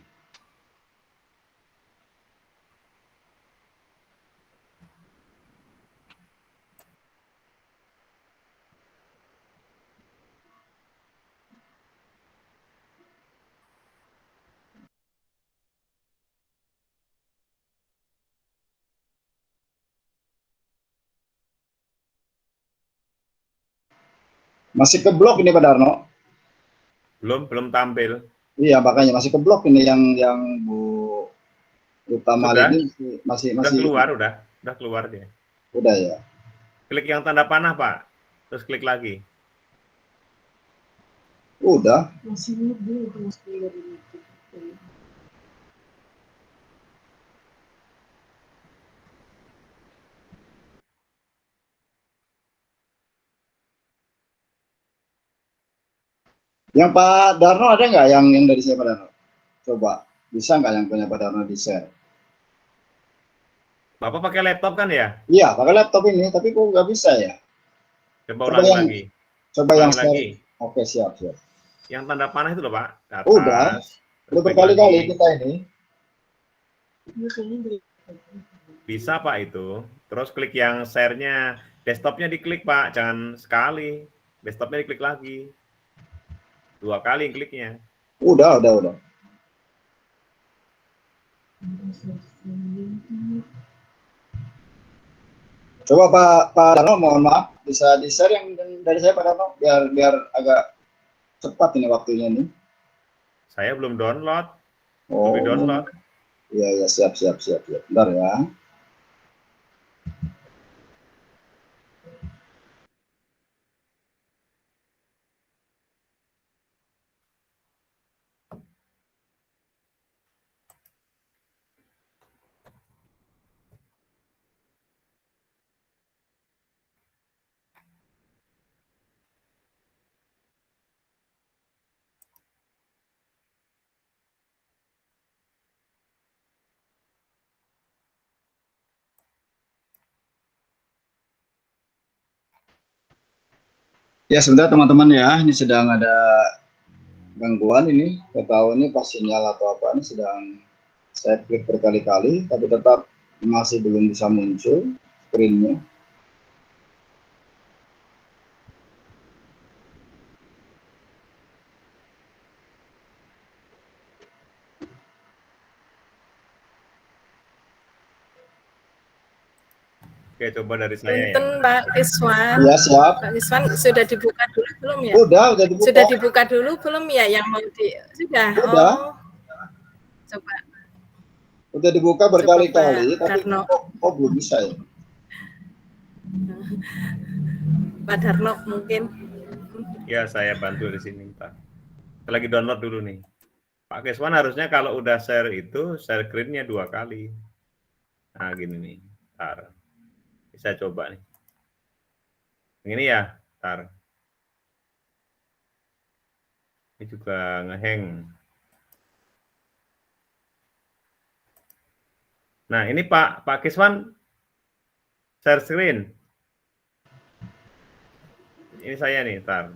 Masih keblok ini Pak Darno. Belum tampil. Iya, makanya masih keblok ini yang Bu Rita Malini masih Udah keluar dia. Udah ya. Klik yang tanda panah Pak, terus klik lagi. Udah. Yang Pak Darno ada nggak yang dari saya Pak Darno? Coba, bisa nggak yang punya Pak Darno di share? Bapak pakai laptop kan ya? Iya, pakai laptop ini, tapi kok nggak bisa ya? Coba ulangi lagi. Coba yang lagi. share. Oke, siap. Yang tanda panah itu loh Pak. Atas, udah berkali-kali kita ini. Bisa Pak itu. Terus klik yang share-nya. Desktopnya diklik Pak, jangan sekali. Desktopnya diklik lagi. 2 kali kliknya. Udah. Coba Pak Darno, mohon maaf, bisa di-share yang dari saya Pak Darno, biar agak cepat ini waktunya nih. Saya belum download. Oh, Belum download. Iya, siap. Bentar ya. Ya, sebentar teman-teman ya, ini sedang ada gangguan ini, nggak tahu ini pas sinyal atau apa, ini sedang saya klik berkali-kali, tapi tetap masih belum bisa muncul screen-nya. Oke, coba dari saya Punten ya. Pak Kiswan. Iya, siap. Pak Kiswan sudah dibuka dulu belum ya? Udah dibuka. Sudah dibuka dulu belum ya yang mau Sudah. Oh. Coba. Udah dibuka berkali-kali, tapi Darno. belum bisa ya. Pak Darno mungkin. Ya, saya bantu di sini, Pak. Kita lagi download dulu nih. Pak Keswan harusnya kalau udah share itu, share screen-nya 2 kali. Nah, gini nih. Ntar. Bisa coba nih. Ini ya, ntar. Ini juga ngehang. Nah, ini Pak Keswan share screen. Ini saya nih, ntar.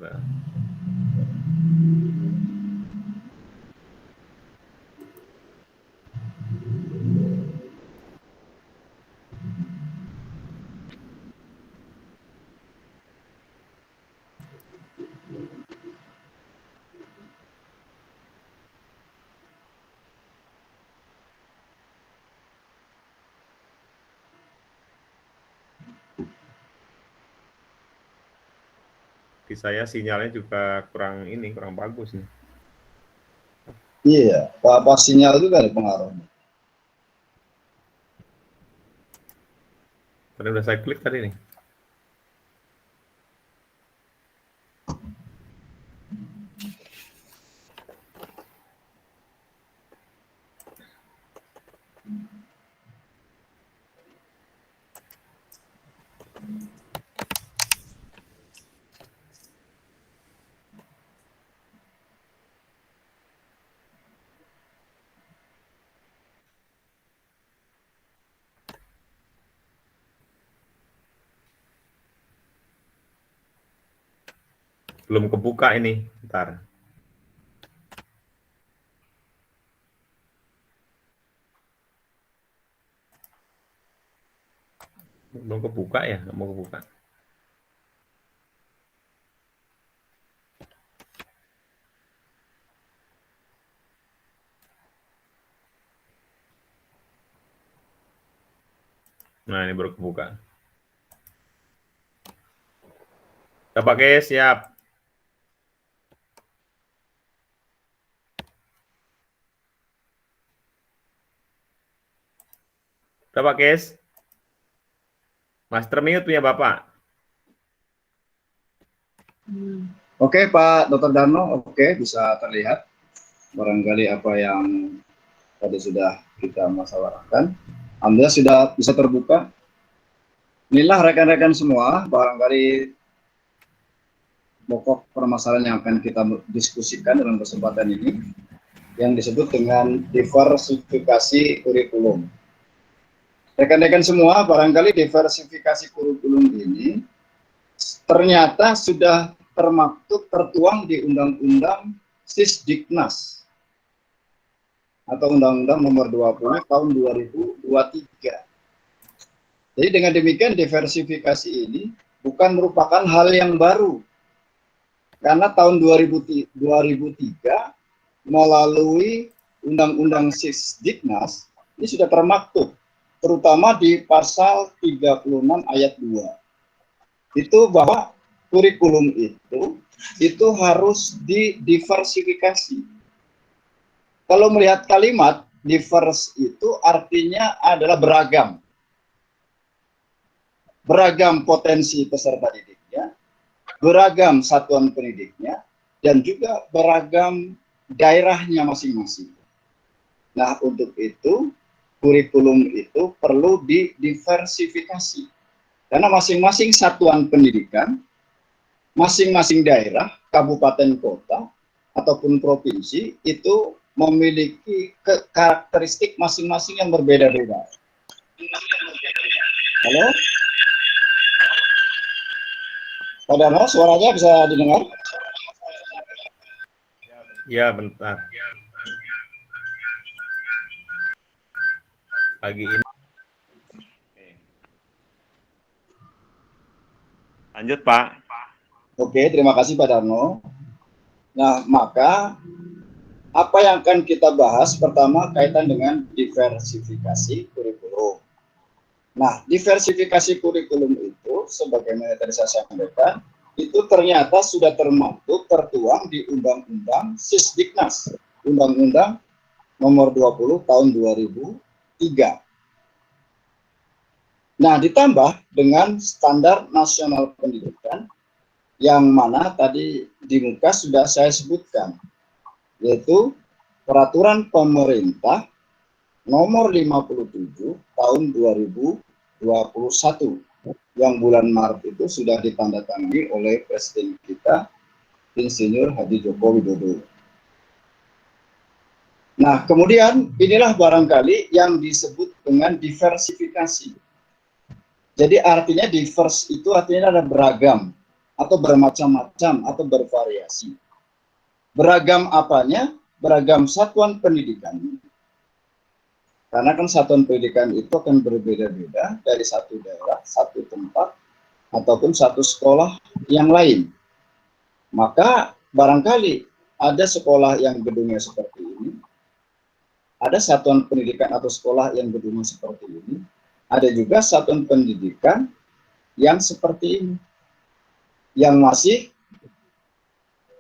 Di saya sinyalnya juga kurang bagus nih. Iya, Pak sinyal juga ada pengaruhnya. Tadi udah saya klik tadi nih. Belum kebuka ini, ntar. Belum kebuka ya, nggak mau kebuka. Nah, ini baru kebuka. Udah pakai, siap. Udah Pak Kes? Master mute punya Bapak. Oke, Pak Dr. Darno, oke, bisa terlihat barangkali apa yang tadi sudah kita musyawarahkan. Alhamdulillah sudah bisa terbuka. Inilah rekan-rekan semua, barangkali pokok permasalahan yang akan kita diskusikan dalam kesempatan ini, yang disebut dengan diversifikasi kurikulum. Rekan-rekan semua, barangkali diversifikasi kurikulum ini ternyata sudah tertuang di Undang-Undang Sisdiknas atau Undang-Undang Nomor 20 Tahun 2023. Jadi dengan demikian diversifikasi ini bukan merupakan hal yang baru, karena tahun 2003 melalui Undang-Undang Sisdiknas ini sudah termaktub, terutama di pasal 36 ayat 2. Itu bahwa kurikulum itu harus didiversifikasi. Kalau melihat kalimat diverse itu artinya adalah beragam. Beragam potensi peserta didiknya, beragam satuan pendidiknya, dan juga beragam daerahnya masing-masing. Nah, untuk itu kurikulum itu perlu didiversifikasi. Karena masing-masing satuan pendidikan, masing-masing daerah, kabupaten kota, ataupun provinsi itu memiliki karakteristik masing-masing yang berbeda-beda. Halo? Pak Darno, suaranya bisa didengar? Ya, bentar. Pagi ini. Lanjut, Pak. Oke, terima kasih Pak Darno. Nah, maka apa yang akan kita bahas pertama kaitan dengan diversifikasi kurikulum. Nah, diversifikasi kurikulum itu sebagaimana tadi saya sampaikan, itu ternyata sudah tertuang di Undang-Undang Sisdiknas, Undang-Undang Nomor 20 Tahun 2003. Nah, ditambah dengan standar nasional pendidikan yang mana tadi di muka sudah saya sebutkan, yaitu Peraturan Pemerintah Nomor 57 Tahun 2021 yang bulan Maret itu sudah ditandatangani oleh Presiden kita, Insinyur Haji Joko Widodo. Nah, kemudian inilah barangkali yang disebut dengan diversifikasi. Jadi artinya diverse itu artinya ada beragam atau bermacam-macam atau bervariasi. Beragam apanya? Beragam satuan pendidikan. Karena kan satuan pendidikan itu akan berbeda-beda dari satu daerah, satu tempat, ataupun satu sekolah yang lain. Maka barangkali ada sekolah yang gedungnya seperti ini, ada satuan pendidikan atau sekolah yang gedungnya seperti ini, ada juga satuan pendidikan yang seperti ini, yang masih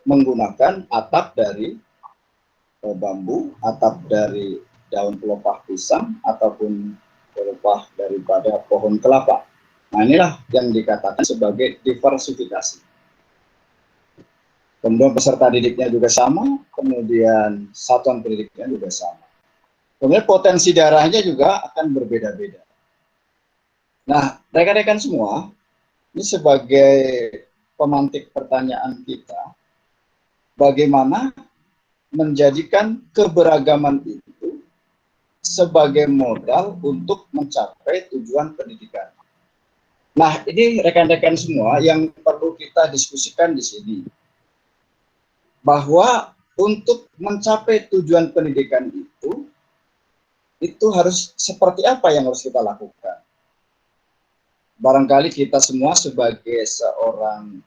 menggunakan atap dari bambu, atap dari daun pelepah pisang, ataupun pelepah daripada pohon kelapa. Nah, inilah yang dikatakan sebagai diversifikasi. Kemudian peserta didiknya juga sama, kemudian satuan pendidiknya juga sama. Kemudian potensi daerahnya juga akan berbeda-beda. Nah, rekan-rekan semua, ini sebagai pemantik pertanyaan kita, bagaimana menjadikan keberagaman itu sebagai modal untuk mencapai tujuan pendidikan. Nah, ini rekan-rekan semua yang perlu kita diskusikan di sini. Bahwa untuk mencapai tujuan pendidikan itu harus seperti apa yang harus kita lakukan. Barangkali kita semua sebagai seorang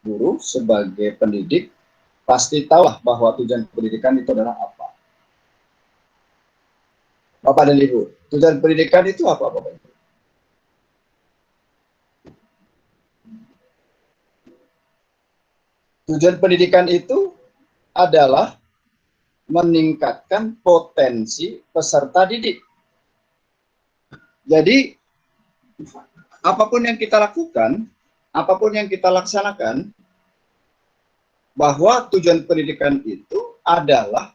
guru, sebagai pendidik, pasti tahu bahwa tujuan pendidikan itu adalah apa. Bapak dan Ibu, tujuan pendidikan itu apa, Bapak Ibu? Tujuan pendidikan itu adalah meningkatkan potensi peserta didik. Jadi, apapun yang kita lakukan, apapun yang kita laksanakan, bahwa tujuan pendidikan itu adalah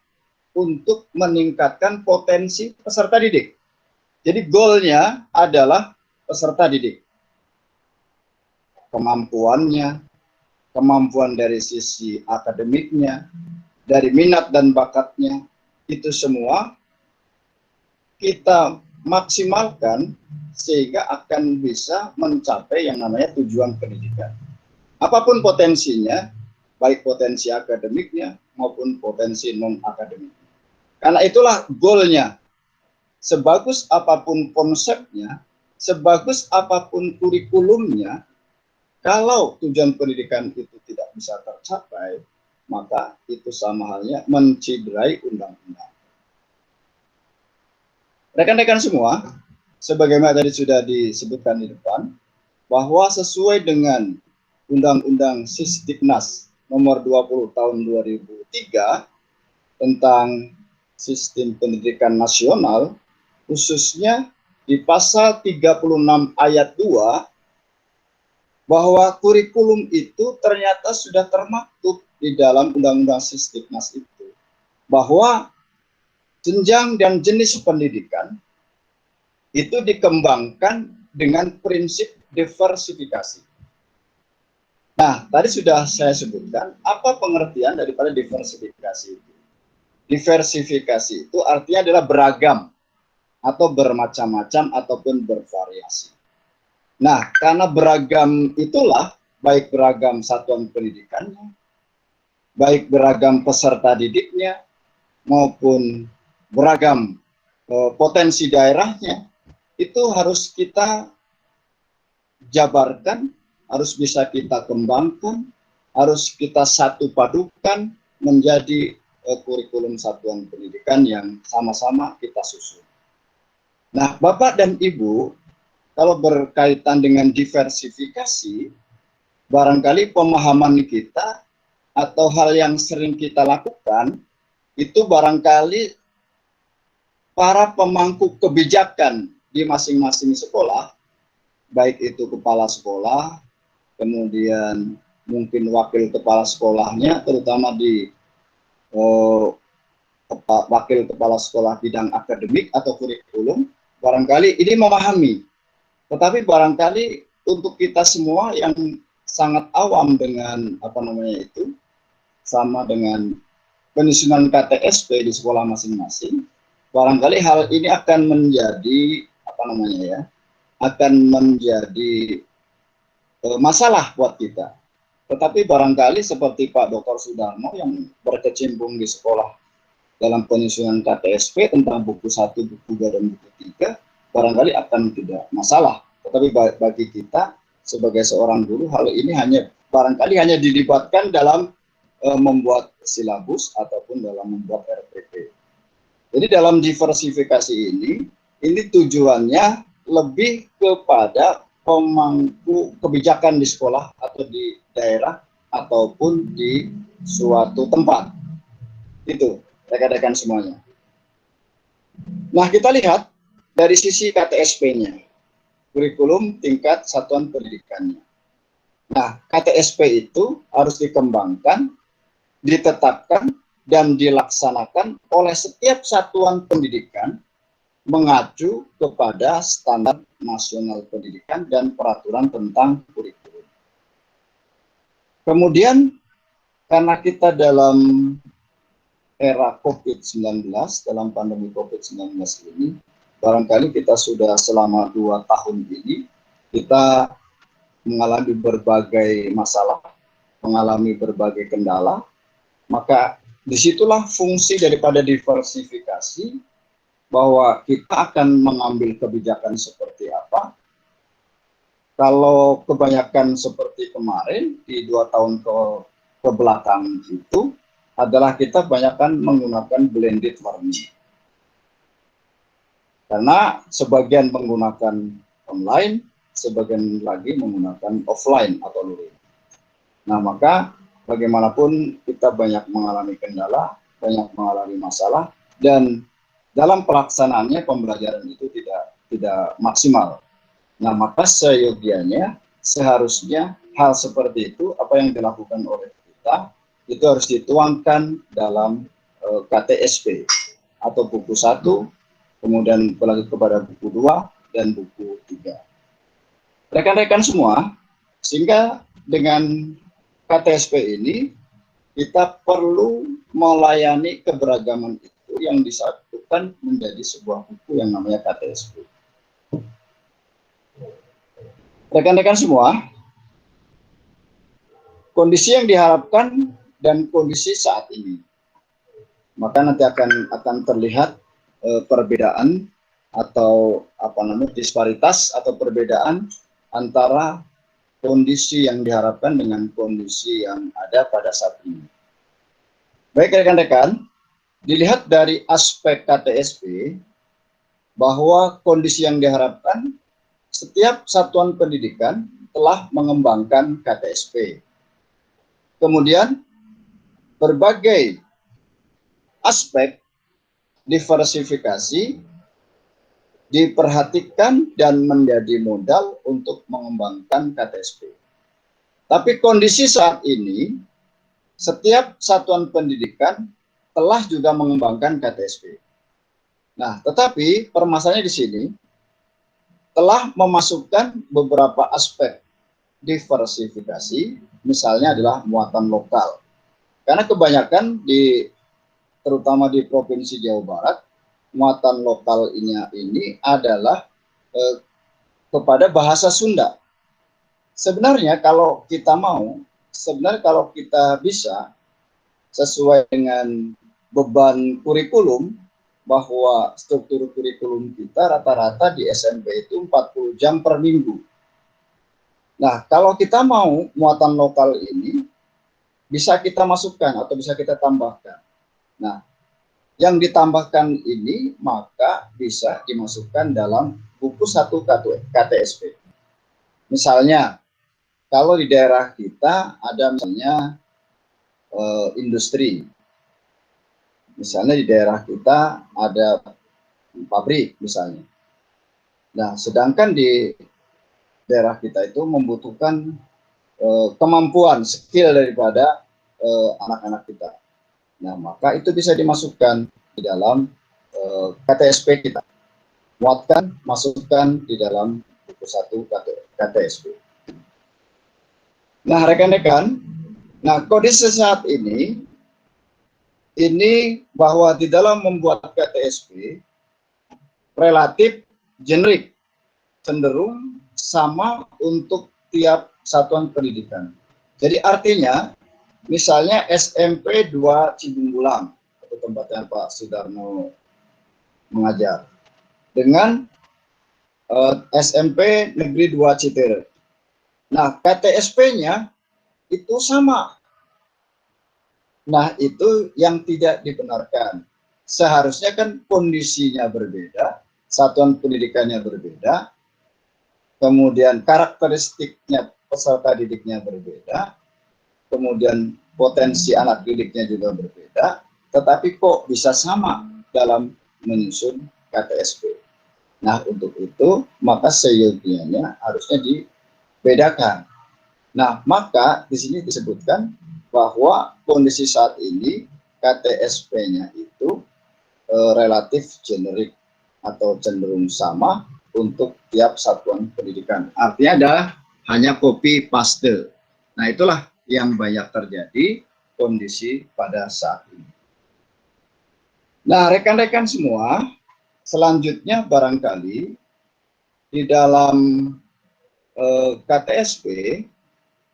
untuk meningkatkan potensi peserta didik. Jadi goalnya adalah peserta didik. Kemampuannya, kemampuan dari sisi akademiknya, dari minat dan bakatnya, itu semua kita maksimalkan sehingga akan bisa mencapai yang namanya tujuan pendidikan. Apapun potensinya, baik potensi akademiknya maupun potensi non-akademiknya. Karena itulah goalnya. Sebagus apapun konsepnya, sebagus apapun kurikulumnya, kalau tujuan pendidikan itu tidak bisa tercapai, maka itu sama halnya menciderai undang-undang. Rekan-rekan semua, sebagaimana tadi sudah disebutkan di depan, bahwa sesuai dengan Undang-Undang Sisdiknas Nomor 20 Tahun 2003 tentang Sistem Pendidikan Nasional, khususnya di pasal 36 ayat 2, bahwa kurikulum itu ternyata sudah termaktub di dalam Undang-Undang Sisdiknas itu, bahwa jenjang dan jenis pendidikan itu dikembangkan dengan prinsip diversifikasi. Nah, tadi sudah saya sebutkan apa pengertian daripada diversifikasi itu. Diversifikasi itu artinya adalah beragam atau bermacam-macam ataupun bervariasi. Nah, karena beragam itulah, baik beragam satuan pendidikannya, baik beragam peserta didiknya, maupun beragam potensi daerahnya, itu harus kita jabarkan, harus bisa kita kembangkan, harus kita satu padukan menjadi kurikulum satuan pendidikan yang sama-sama kita susun. Nah, Bapak dan Ibu, kalau berkaitan dengan diversifikasi, barangkali pemahaman kita atau hal yang sering kita lakukan, itu barangkali para pemangku kebijakan di masing-masing sekolah baik itu kepala sekolah, kemudian mungkin wakil kepala sekolahnya, terutama di wakil kepala sekolah bidang akademik atau kurikulum, barangkali ini memahami. Tetapi barangkali untuk kita semua yang sangat awam dengan sama dengan penyusunan KTSP di sekolah masing-masing, barangkali hal ini akan menjadi akan menjadi masalah buat kita. Tetapi barangkali seperti Pak Dr. Sudarmo yang berkecimpung di sekolah dalam penyusunan KTSP tentang buku 1, buku 2, dan buku 3, barangkali akan tidak masalah. Tetapi bagi kita sebagai seorang guru, hal ini barangkali hanya dilibatkan dalam membuat silabus ataupun dalam membuat RPP. Jadi dalam diversifikasi ini tujuannya lebih kepada pemangku kebijakan di sekolah atau di daerah ataupun di suatu tempat. Itu rekan-rekan semuanya. Nah, kita lihat dari sisi KTSP-nya, kurikulum tingkat satuan pendidikannya. Nah, KTSP itu harus dikembangkan, ditetapkan, dan dilaksanakan oleh setiap satuan pendidikan mengacu kepada standar nasional pendidikan dan peraturan tentang kurikulum. Kemudian, karena kita dalam era COVID-19, dalam pandemi COVID-19 ini, barangkali kita sudah selama 2 tahun ini, kita mengalami berbagai masalah, mengalami berbagai kendala, maka disitulah fungsi daripada diversifikasi, bahwa kita akan mengambil kebijakan seperti apa. Kalau kebanyakan seperti kemarin, di 2 tahun ke belakang itu, adalah kita banyakkan menggunakan blended learning. Karena sebagian menggunakan online, sebagian lagi menggunakan offline atau luring. Nah, maka bagaimanapun kita banyak mengalami kendala, banyak mengalami masalah, dan dalam pelaksanaannya pembelajaran itu tidak maksimal. Nah, maka seharusnya hal seperti itu, apa yang dilakukan oleh kita, itu harus dituangkan dalam KTSP atau buku 1, kemudian berlanjut kepada buku 2 dan buku 3. Rekan-rekan semua, sehingga dengan KTSP ini kita perlu melayani keberagaman itu yang disatukan menjadi sebuah buku yang namanya KTSP. Rekan-rekan semua, kondisi yang diharapkan dan kondisi saat ini, maka nanti akan terlihat perbedaan atau disparitas atau perbedaan antara kondisi yang diharapkan dengan kondisi yang ada pada saat ini. Baik rekan-rekan, dilihat dari aspek KTSP bahwa kondisi yang diharapkan, setiap satuan pendidikan telah mengembangkan KTSP. Kemudian berbagai aspek diversifikasi diperhatikan dan menjadi modal untuk mengembangkan KTSP. Tapi kondisi saat ini, setiap satuan pendidikan telah juga mengembangkan KTSP. Nah, tetapi permasalahannya di sini telah memasukkan beberapa aspek diversifikasi, misalnya adalah muatan lokal. Karena kebanyakan terutama di Provinsi Jawa Barat, muatan lokal ini adalah kepada bahasa Sunda. Sebenarnya kalau kita kalau kita bisa sesuai dengan beban kurikulum, bahwa struktur kurikulum kita rata-rata di SMP itu 40 jam per minggu. Nah, kalau kita mau muatan lokal ini, bisa kita masukkan atau bisa kita tambahkan. Nah, yang ditambahkan ini maka bisa dimasukkan dalam buku 1 KTSP. Misalnya, kalau di daerah kita ada misalnya industri. Misalnya di daerah kita ada pabrik misalnya. Nah, sedangkan di daerah kita itu membutuhkan kemampuan, skill daripada anak-anak kita. Nah, maka itu bisa dimasukkan di dalam KTSP kita. Muatkan, masukkan di dalam buku 1 KTSP. Nah, rekan-rekan, nah kondisi saat ini bahwa di dalam membuat KTSP relatif generik, cenderung sama untuk tiap satuan pendidikan. Jadi artinya, misalnya SMP 2 Cibunggulang, atau tempatnya Pak Sudarno mengajar, dengan SMP Negeri 2 Citere. Nah, KTSP-nya itu sama. Nah, itu yang tidak dibenarkan. Seharusnya kan kondisinya berbeda, satuan pendidikannya berbeda, kemudian karakteristiknya peserta didiknya berbeda, kemudian potensi anak didiknya juga berbeda, tetapi kok bisa sama dalam menyusun KTSP. Nah, untuk itu maka seyogianya harusnya dibedakan. Nah, maka di sini disebutkan bahwa kondisi saat ini KTSP-nya itu relatif generik atau cenderung sama untuk tiap satuan pendidikan. Artinya adalah hanya copy paste. Nah, itulah yang banyak terjadi kondisi pada saat ini. Nah, rekan-rekan semua, selanjutnya barangkali di dalam KTSP,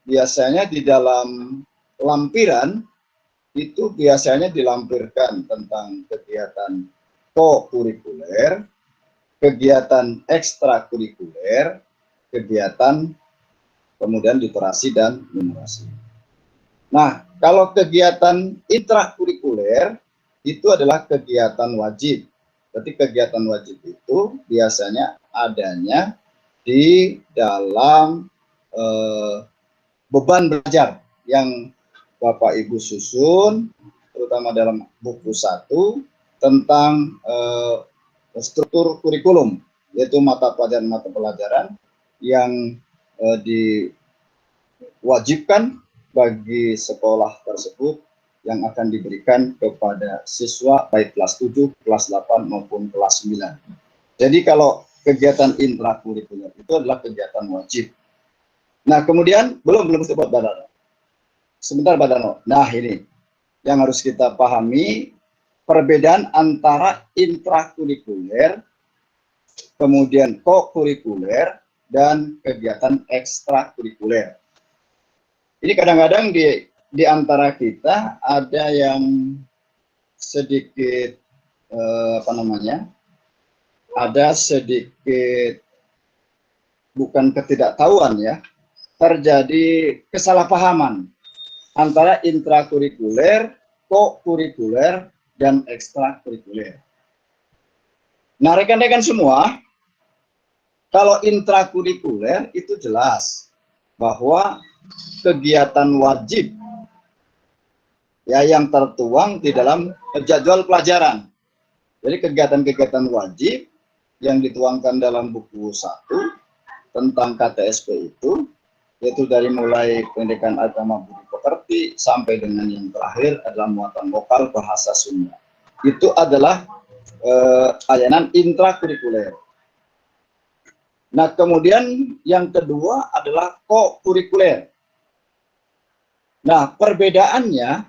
biasanya di dalam lampiran itu biasanya dilampirkan tentang kegiatan co-kurikuler, kegiatan ekstrakurikuler, kegiatan kemudian literasi dan numerasi. Nah, kalau kegiatan intrakurikuler itu adalah kegiatan wajib. Berarti kegiatan wajib itu biasanya adanya di dalam beban belajar yang Bapak Ibu susun, terutama dalam buku 1 tentang struktur kurikulum, yaitu mata pelajaran yang diwajibkan bagi sekolah tersebut yang akan diberikan kepada siswa baik kelas 7, kelas 8 maupun kelas 9. Jadi kalau kegiatan intrakurikuler itu adalah kegiatan wajib. Nah, kemudian belum sebut Badano. Sebentar Badano. Nah, ini yang harus kita pahami perbedaan antara intrakurikuler, kemudian co-kurikuler, dan kegiatan ekstrakurikuler. Ini kadang-kadang di antara kita ada yang sedikit ada sedikit bukan ketidaktahuan ya, terjadi kesalahpahaman antara intrakurikuler, co-kurikuler, dan ekstrakurikuler. Nah, rekan-rekan semua, kalau intrakurikuler itu jelas bahwa kegiatan wajib ya yang tertuang di dalam jadwal pelajaran. Jadi kegiatan-kegiatan wajib yang dituangkan dalam buku 1 tentang KTSP itu, yaitu dari mulai pendidikan agama budi pekerti sampai dengan yang terakhir adalah muatan lokal bahasa Sunda. Itu adalah layanan intrakurikuler. Nah, kemudian yang kedua adalah co-kurikuler. Nah, perbedaannya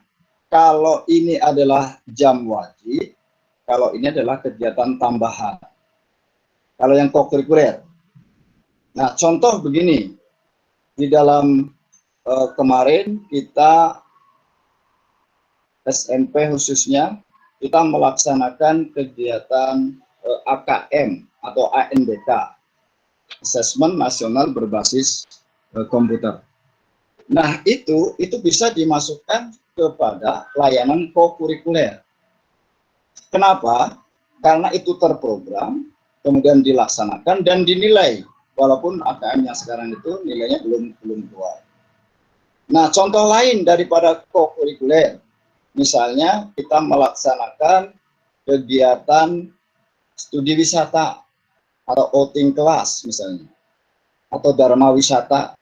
kalau ini adalah jam wajib, kalau ini adalah kegiatan tambahan. Kalau yang co-kurikuler. Nah, contoh begini. Di dalam kemarin kita SMP khususnya kita melaksanakan kegiatan AKM atau ANBK, Asesmen Nasional Berbasis Komputer. Nah, itu bisa dimasukkan kepada layanan co-kurikuler. Kenapa? Karena itu terprogram, kemudian dilaksanakan dan dinilai, walaupun AKM yang sekarang itu nilainya belum keluar. Nah, contoh lain daripada co-kurikuler, misalnya kita melaksanakan kegiatan studi wisata atau outing kelas misalnya, atau dharma wisata.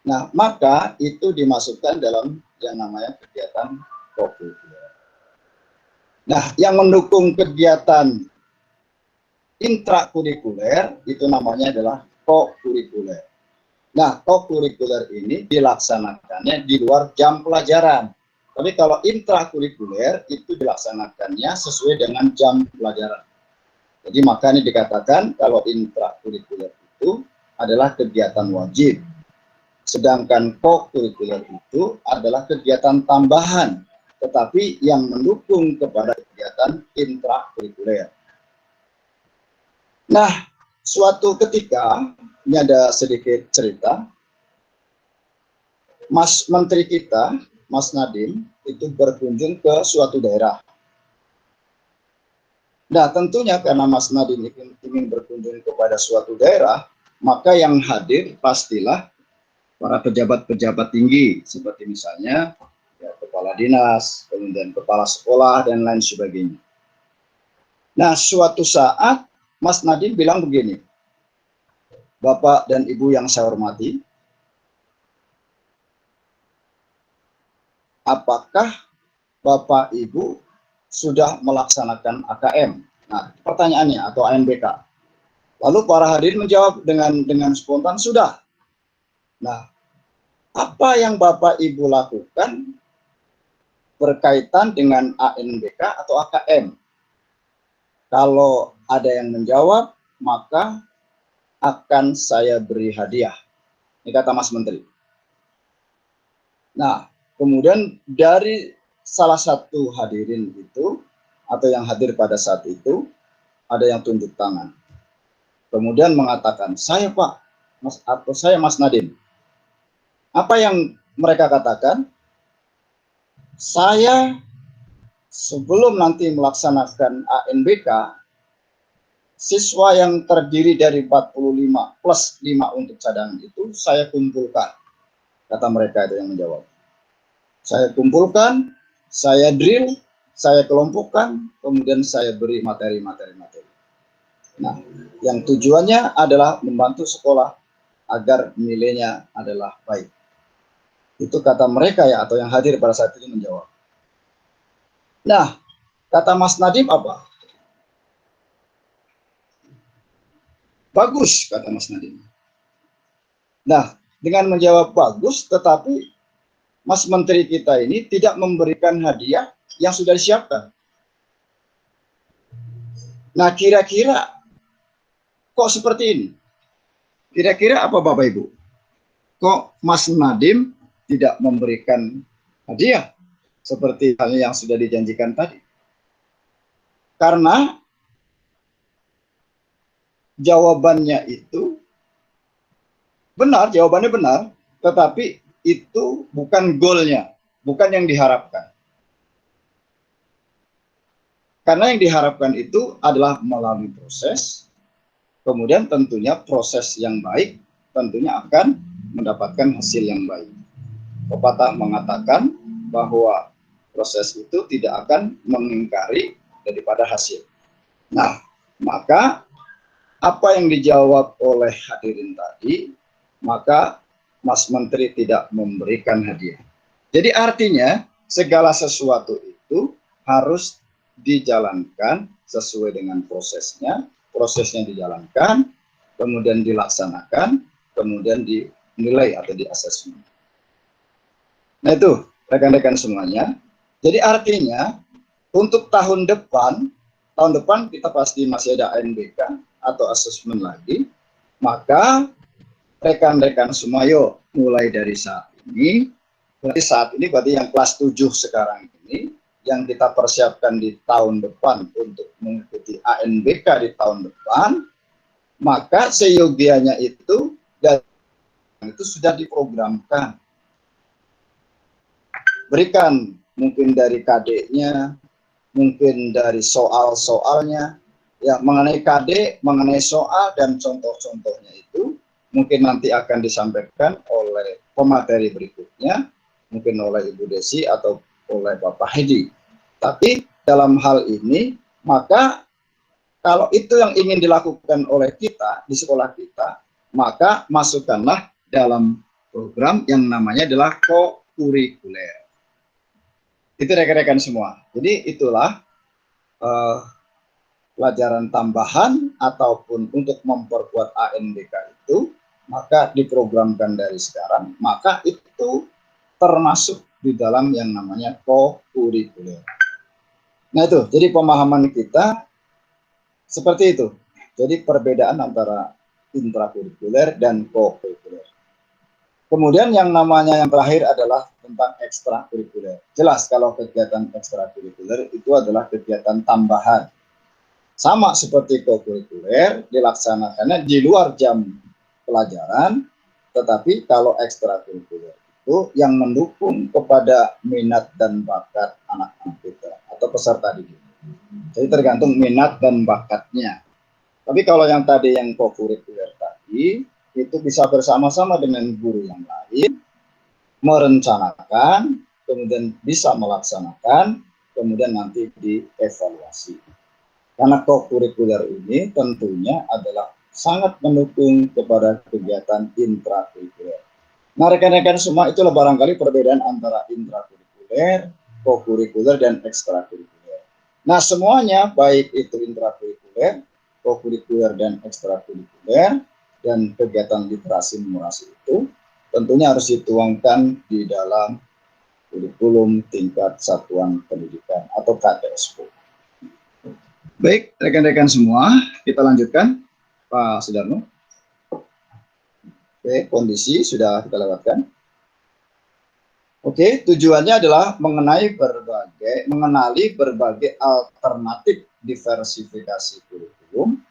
Nah, maka itu dimasukkan dalam yang namanya kegiatan kokurikuler. Nah, yang mendukung kegiatan intrakurikuler itu namanya adalah kokurikuler. Nah, kokurikuler ini dilaksanakannya di luar jam pelajaran. Tapi kalau intrakurikuler itu dilaksanakannya sesuai dengan jam pelajaran. Jadi makanya dikatakan kalau intrakurikuler itu adalah kegiatan wajib. Sedangkan kokurikuler itu adalah kegiatan tambahan, tetapi yang mendukung kepada kegiatan intrakurikuler. Nah, suatu ketika, ini ada sedikit cerita, Mas Menteri kita, Mas Nadiem, itu berkunjung ke suatu daerah. Nah, tentunya karena Mas Nadiem ingin berkunjung kepada suatu daerah, maka yang hadir pastilah para pejabat-pejabat tinggi, seperti misalnya ya, kepala dinas, kemudian kepala sekolah, dan lain sebagainya. Nah, suatu saat Mas Nadiem bilang begini, Bapak dan Ibu yang saya hormati, apakah Bapak Ibu sudah melaksanakan AKM? Nah, pertanyaannya, atau ANBK. Lalu para hadirin menjawab dengan spontan, sudah. Nah, apa yang Bapak Ibu lakukan berkaitan dengan ANBK atau AKM? Kalau ada yang menjawab, maka akan saya beri hadiah. Ini kata Mas Menteri. Nah, kemudian dari salah satu hadirin itu, atau yang hadir pada saat itu, ada yang tunjuk tangan. Kemudian mengatakan, saya Pak, Mas, atau saya Mas Nadiem. Apa yang mereka katakan? Saya sebelum nanti melaksanakan ANBK, siswa yang terdiri dari 45 plus 5 untuk cadangan itu saya kumpulkan. Kata mereka itu yang menjawab. Saya kumpulkan, saya drill, saya kelompokkan, kemudian saya beri materi-materi. Nah, yang tujuannya adalah membantu sekolah agar nilainya adalah baik. Itu kata mereka ya, atau yang hadir pada saat itu menjawab. Nah, kata Mas Nadiem apa? Bagus, kata Mas Nadiem. Nah, dengan menjawab bagus, tetapi Mas Menteri kita ini tidak memberikan hadiah yang sudah disiapkan. Nah, kira-kira kok seperti ini? Kira-kira apa Bapak Ibu? Kok Mas Nadiem tidak memberikan hadiah seperti halnya yang sudah dijanjikan tadi? Karena jawabannya itu benar, jawabannya benar, tetapi itu bukan goalnya, bukan yang diharapkan. Karena yang diharapkan itu adalah melalui proses, kemudian tentunya proses yang baik tentunya akan mendapatkan hasil yang baik. Pepatah mengatakan bahwa proses itu tidak akan mengingkari daripada hasil. Nah, maka apa yang dijawab oleh hadirin tadi, maka Mas Menteri tidak memberikan hadiah. Jadi artinya segala sesuatu itu harus dijalankan sesuai dengan prosesnya dijalankan, kemudian dilaksanakan, kemudian dinilai atau di-assessment. Nah itu rekan-rekan semuanya. Jadi artinya untuk tahun depan kita pasti masih ada ANBK atau assessment lagi. Maka rekan-rekan semua yuk mulai dari saat ini. Berarti yang kelas 7 sekarang ini yang kita persiapkan di tahun depan untuk mengikuti ANBK di tahun depan, maka seyogianya itu sudah diprogramkan. Berikan mungkin dari KD-nya, mungkin dari soal-soalnya, ya mengenai KD, mengenai soal dan contoh-contohnya itu mungkin nanti akan disampaikan oleh pemateri berikutnya, mungkin oleh Ibu Desi atau oleh Bapak Hedi. Tapi dalam hal ini, maka kalau itu yang ingin dilakukan oleh kita di sekolah kita, maka masukkanlah dalam program yang namanya adalah co-kurikuler. Itu rekan-rekan semua. Jadi itulah pelajaran tambahan ataupun untuk memperkuat ANBK itu, maka diprogramkan dari sekarang, maka itu termasuk di dalam yang namanya co-kurikuler. Nah itu, jadi pemahaman kita seperti itu. Jadi perbedaan antara intrakurikuler dan co-kurikuler. Kemudian yang namanya yang terakhir adalah tentang ekstrakurikuler. Jelas kalau kegiatan ekstrakurikuler itu adalah kegiatan tambahan. Sama seperti co-kurikuler, dilaksanakannya di luar jam pelajaran, tetapi kalau ekstrakurikuler itu yang mendukung kepada minat dan bakat anak-anak kita atau peserta didik. Jadi tergantung minat dan bakatnya. Tapi kalau yang tadi yang co-kurikuler tadi, itu bisa bersama-sama dengan guru yang lain, merencanakan, kemudian bisa melaksanakan, kemudian nanti dievaluasi. Karena co-kurikuler ini tentunya adalah sangat mendukung kepada kegiatan intrakurikuler. Nah, rekan-rekan semua, itulah barangkali perbedaan antara intrakurikuler, co-kurikuler, dan ekstrakurikuler. Nah, semuanya, baik itu intrakurikuler, co-kurikuler, dan ekstrakurikuler, dan kegiatan literasi numerasi itu, tentunya harus dituangkan di dalam kurikulum tingkat satuan pendidikan atau KTSP. Baik, rekan-rekan semua, kita lanjutkan. Pak Sudarno. Oke, kondisi sudah kita lewatkan. Oke, tujuannya adalah mengenali berbagai alternatif diversifikasi kurikulum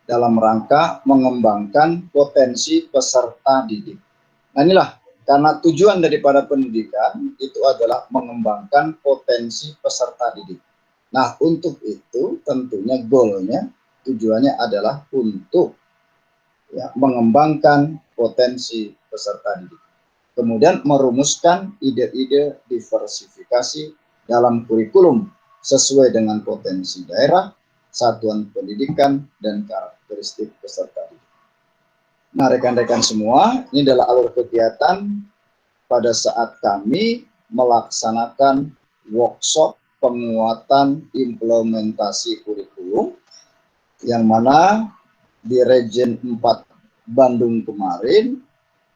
dalam rangka mengembangkan potensi peserta didik. Nah inilah, karena tujuan daripada pendidikan itu adalah mengembangkan potensi peserta didik. Nah untuk itu tentunya goalnya, tujuannya adalah untuk mengembangkan potensi peserta didik. Kemudian merumuskan ide-ide diversifikasi dalam kurikulum sesuai dengan potensi daerah, satuan pendidikan, dan karakteristik peserta didik. Nah, rekan-rekan semua, ini adalah alur kegiatan pada saat kami melaksanakan workshop penguatan implementasi kurikulum, yang mana di Region 4 Bandung kemarin,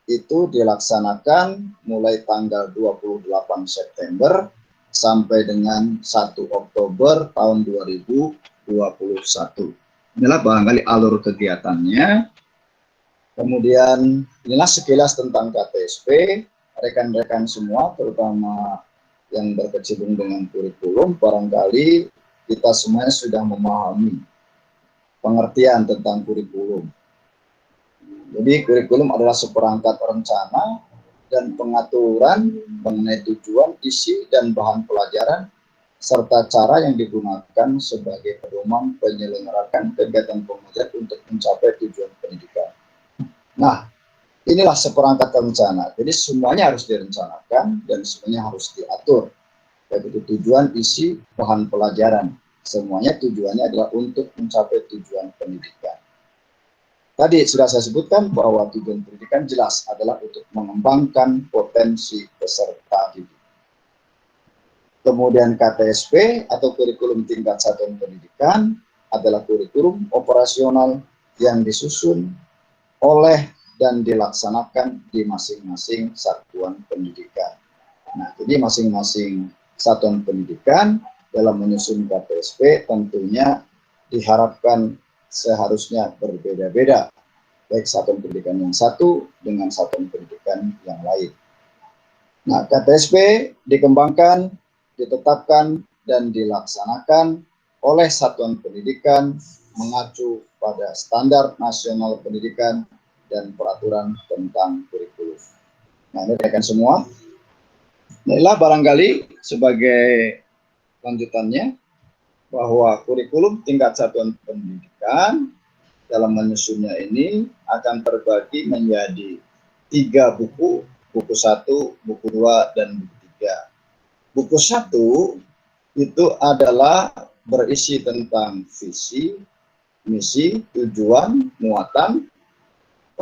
itu dilaksanakan mulai tanggal 28 September sampai dengan 1 Oktober tahun 2021. Inilah barangkali alur kegiatannya. Kemudian inilah sekilas tentang KTSP. Rekan-rekan semua, terutama yang berkecimpung dengan kurikulum, barangkali kita semuanya sudah memahami pengertian tentang kurikulum. Jadi kurikulum adalah seperangkat rencana dan pengaturan mengenai tujuan, isi, dan bahan pelajaran, serta cara yang digunakan sebagai pedoman penyelenggaraan kegiatan pengajar untuk mencapai tujuan pendidikan. Nah, inilah seperangkat rencana. Jadi semuanya harus direncanakan dan semuanya harus diatur. Baik itu tujuan, isi, bahan pelajaran. Semuanya tujuannya adalah untuk mencapai tujuan pendidikan. Tadi sudah saya sebutkan bahwa tujuan pendidikan jelas adalah untuk mengembangkan potensi peserta didik. Kemudian KTSP atau kurikulum tingkat satuan pendidikan adalah kurikulum operasional yang disusun oleh dan dilaksanakan di masing-masing satuan pendidikan. Nah, jadi masing-masing satuan pendidikan dalam menyusun KTSP tentunya diharapkan seharusnya berbeda-beda, baik satuan pendidikan yang satu dengan satuan pendidikan yang lain. Nah, KTSP dikembangkan, ditetapkan, dan dilaksanakan oleh satuan pendidikan mengacu pada standar nasional pendidikan dan peraturan tentang kurikulum. Nah, ini rekan semua. Inilah barangkali sebagai lanjutannya bahwa kurikulum tingkat satuan pendidikan dalam menyusunnya ini akan terbagi menjadi 3 buku, buku 1, buku 2, dan buku 3. Buku 1 itu adalah berisi tentang visi, misi, tujuan, muatan,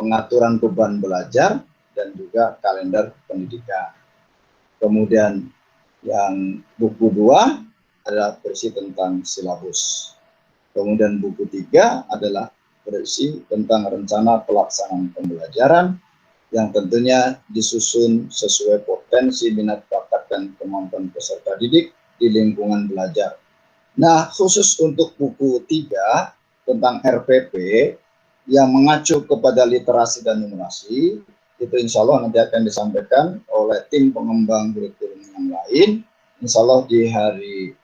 pengaturan beban belajar, dan juga kalender pendidikan. Kemudian yang buku 2 adalah berisi tentang silabus. Kemudian buku 3 adalah berisi tentang rencana pelaksanaan pembelajaran yang tentunya disusun sesuai potensi, minat, bakat, dan kemampuan peserta didik di lingkungan belajar. Nah, khusus untuk buku 3 tentang RPP yang mengacu kepada literasi dan numerasi, itu insya Allah nanti akan disampaikan oleh tim pengembang kurikulum yang lain, insya Allah di hari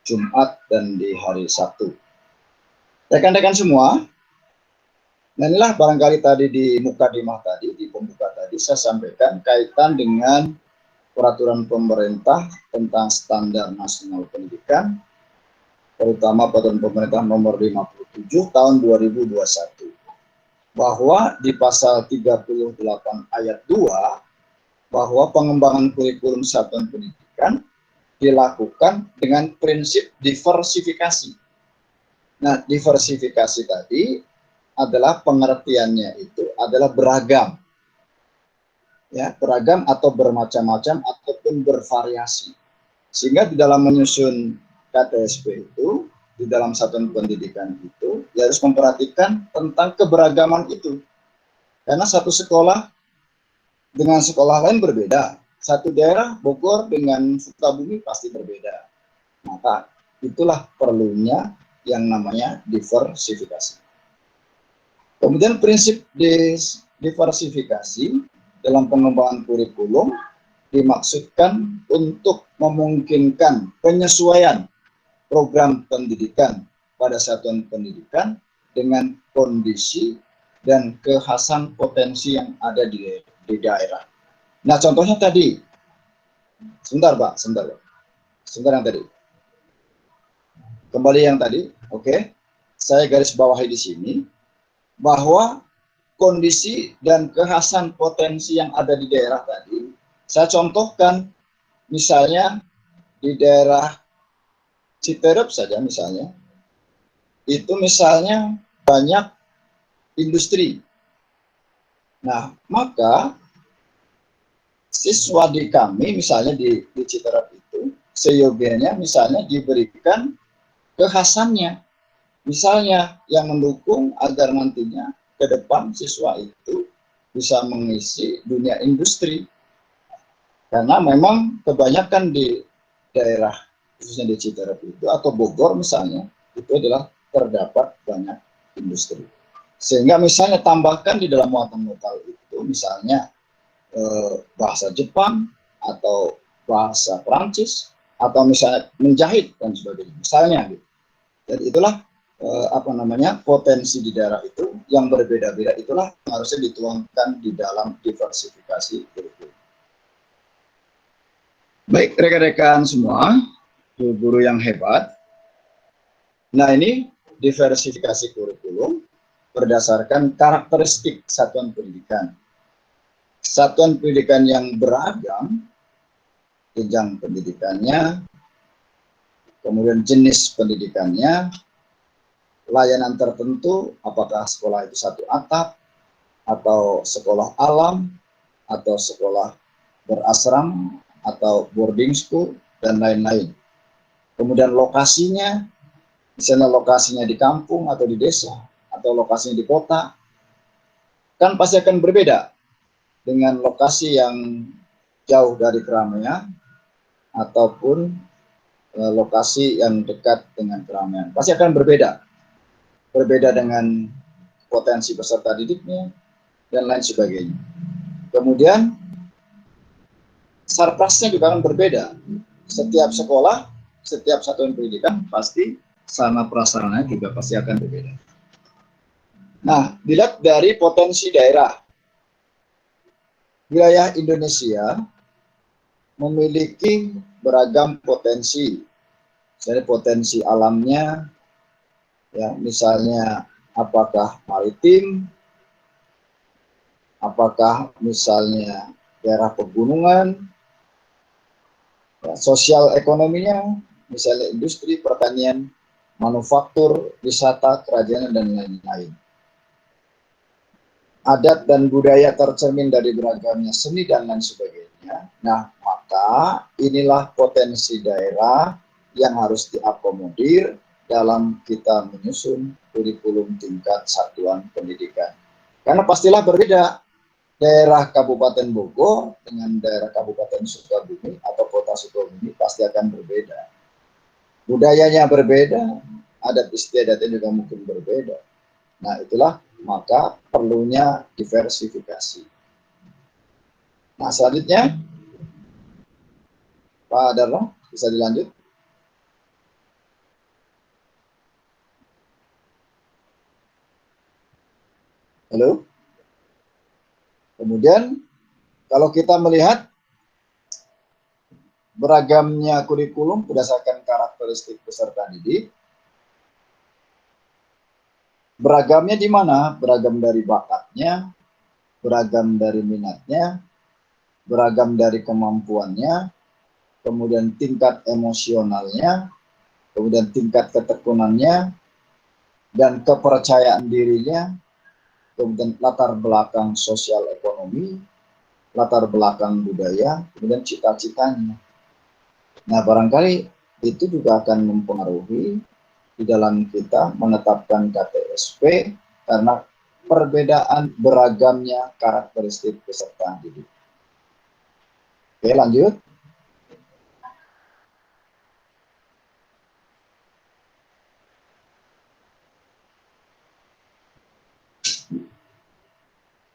Jumat dan di hari Sabtu. Rekan-rekan semua, nah inilah barangkali tadi di mukadimah tadi, di pembuka tadi, saya sampaikan kaitan dengan peraturan pemerintah tentang standar nasional pendidikan, terutama peraturan pemerintah nomor 57 tahun 2021. Bahwa di pasal 38 ayat 2, bahwa pengembangan kurikulum satuan pendidikan dilakukan dengan prinsip diversifikasi. Nah, diversifikasi tadi adalah pengertiannya itu adalah beragam. Ya, beragam atau bermacam-macam ataupun bervariasi. Sehingga di dalam menyusun KTSP itu, di dalam satuan pendidikan itu, ya harus memperhatikan tentang keberagaman itu. Karena satu sekolah dengan sekolah lain berbeda. Satu daerah, Bogor dengan Sukabumi pasti berbeda. Maka itulah perlunya yang namanya diversifikasi. Kemudian prinsip diversifikasi dalam pengembangan kurikulum dimaksudkan untuk memungkinkan penyesuaian program pendidikan pada satuan pendidikan dengan kondisi dan kekhasan potensi yang ada di daerah. Nah, contohnya tadi, sebentar yang tadi. Kembali yang tadi, oke. Saya garis bawahi di sini bahwa kondisi dan kekhasan potensi yang ada di daerah tadi, saya contohkan misalnya di daerah Citerep saja misalnya, itu misalnya banyak industri. Nah, maka siswa di kami misalnya di Citerep itu, seyogianya misalnya diberikan kekhasannya. Misalnya yang mendukung agar nantinya ke depan siswa itu bisa mengisi dunia industri. Karena memang kebanyakan di daerah khususnya di Citerep itu atau Bogor misalnya, itu adalah terdapat banyak industri. Sehingga misalnya tambahkan di dalam muatan lokal itu misalnya bahasa Jepang atau bahasa Perancis atau misalnya menjahit dan sebagainya. Misalnya gitu. Jadi itulah potensi di daerah itu yang berbeda-beda, itulah yang harusnya dituangkan di dalam diversifikasi kurikulum. Baik rekan-rekan semua, guru yang hebat. Nah, ini diversifikasi kurikulum berdasarkan karakteristik satuan pendidikan. Satuan pendidikan yang beragam, jenjang pendidikannya, kemudian jenis pendidikannya, layanan tertentu, apakah sekolah itu satu atap, atau sekolah alam, atau sekolah berasrama, atau boarding school, dan lain-lain. Kemudian lokasinya, misalnya lokasinya di kampung atau di desa, atau lokasinya di kota, kan pasti akan berbeda dengan lokasi yang jauh dari keramaian, ataupun lokasi yang dekat dengan keramaian. Pasti akan berbeda. Berbeda dengan potensi peserta didiknya, dan lain sebagainya. Kemudian, sarprasnya juga akan berbeda. Setiap sekolah, setiap satuan pendidikan pasti sarana prasarananya juga pasti akan berbeda. Nah, dilihat dari potensi daerah. Wilayah Indonesia memiliki beragam potensi. Jadi potensi alamnya, ya misalnya apakah maritim, apakah misalnya daerah pegunungan, ya, sosial ekonominya, misalnya industri, pertanian, manufaktur, wisata, kerajaan, dan lain-lain. adat dan budaya tercermin dari beragamnya seni dan lain sebagainya. Nah, maka inilah potensi daerah yang harus diakomodir dalam kita menyusun kurikulum tingkat satuan pendidikan. Karena pastilah berbeda daerah Kabupaten Bogor dengan daerah Kabupaten Sukabumi atau Kota Sukabumi pasti akan berbeda. Budayanya berbeda, adat istiadatnya juga mungkin berbeda. Nah, itulah maka perlunya diversifikasi. Nah, selanjutnya Pak Darno bisa dilanjut. Halo. Kemudian kalau kita melihat beragamnya kurikulum berdasarkan karakteristik peserta didik, beragamnya di mana? Beragam dari bakatnya, beragam dari minatnya, beragam dari kemampuannya, kemudian tingkat emosionalnya, kemudian tingkat ketekunannya, dan kepercayaan dirinya, kemudian latar belakang sosial ekonomi, latar belakang budaya, kemudian cita-citanya. Nah, barangkali itu juga akan mempengaruhi di dalam kita menetapkan KTSP karena perbedaan beragamnya karakteristik peserta didik. Oke, lanjut.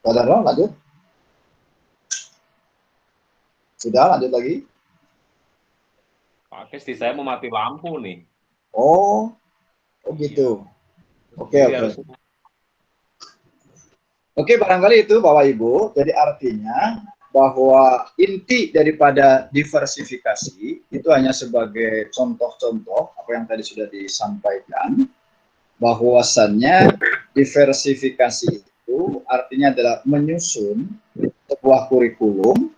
Pak Darno, lanjut. Sudah, lanjut lagi. Pak Kesti, saya mau mati lampu nih. Oh gitu. Oke. Oke, barangkali itu Bapak Ibu. Jadi artinya bahwa inti daripada diversifikasi itu hanya sebagai contoh-contoh apa yang tadi sudah disampaikan, bahwasannya diversifikasi itu artinya adalah menyusun sebuah kurikulum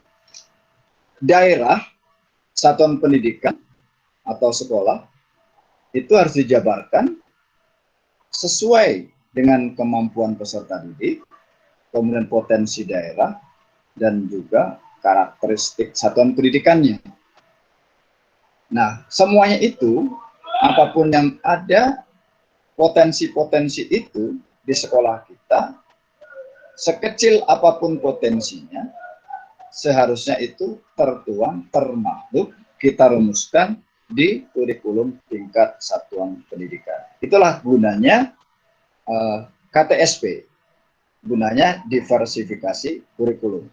daerah, satuan pendidikan atau sekolah itu harus dijabarkan sesuai dengan kemampuan peserta didik, kemudian potensi daerah, dan juga karakteristik satuan pendidikannya. Nah, semuanya itu, apapun yang ada, potensi-potensi itu di sekolah kita, sekecil apapun potensinya, seharusnya itu tertuang, termaktub, kita rumuskan di kurikulum tingkat satuan pendidikan. Itulah gunanya KTSP, gunanya diversifikasi kurikulum.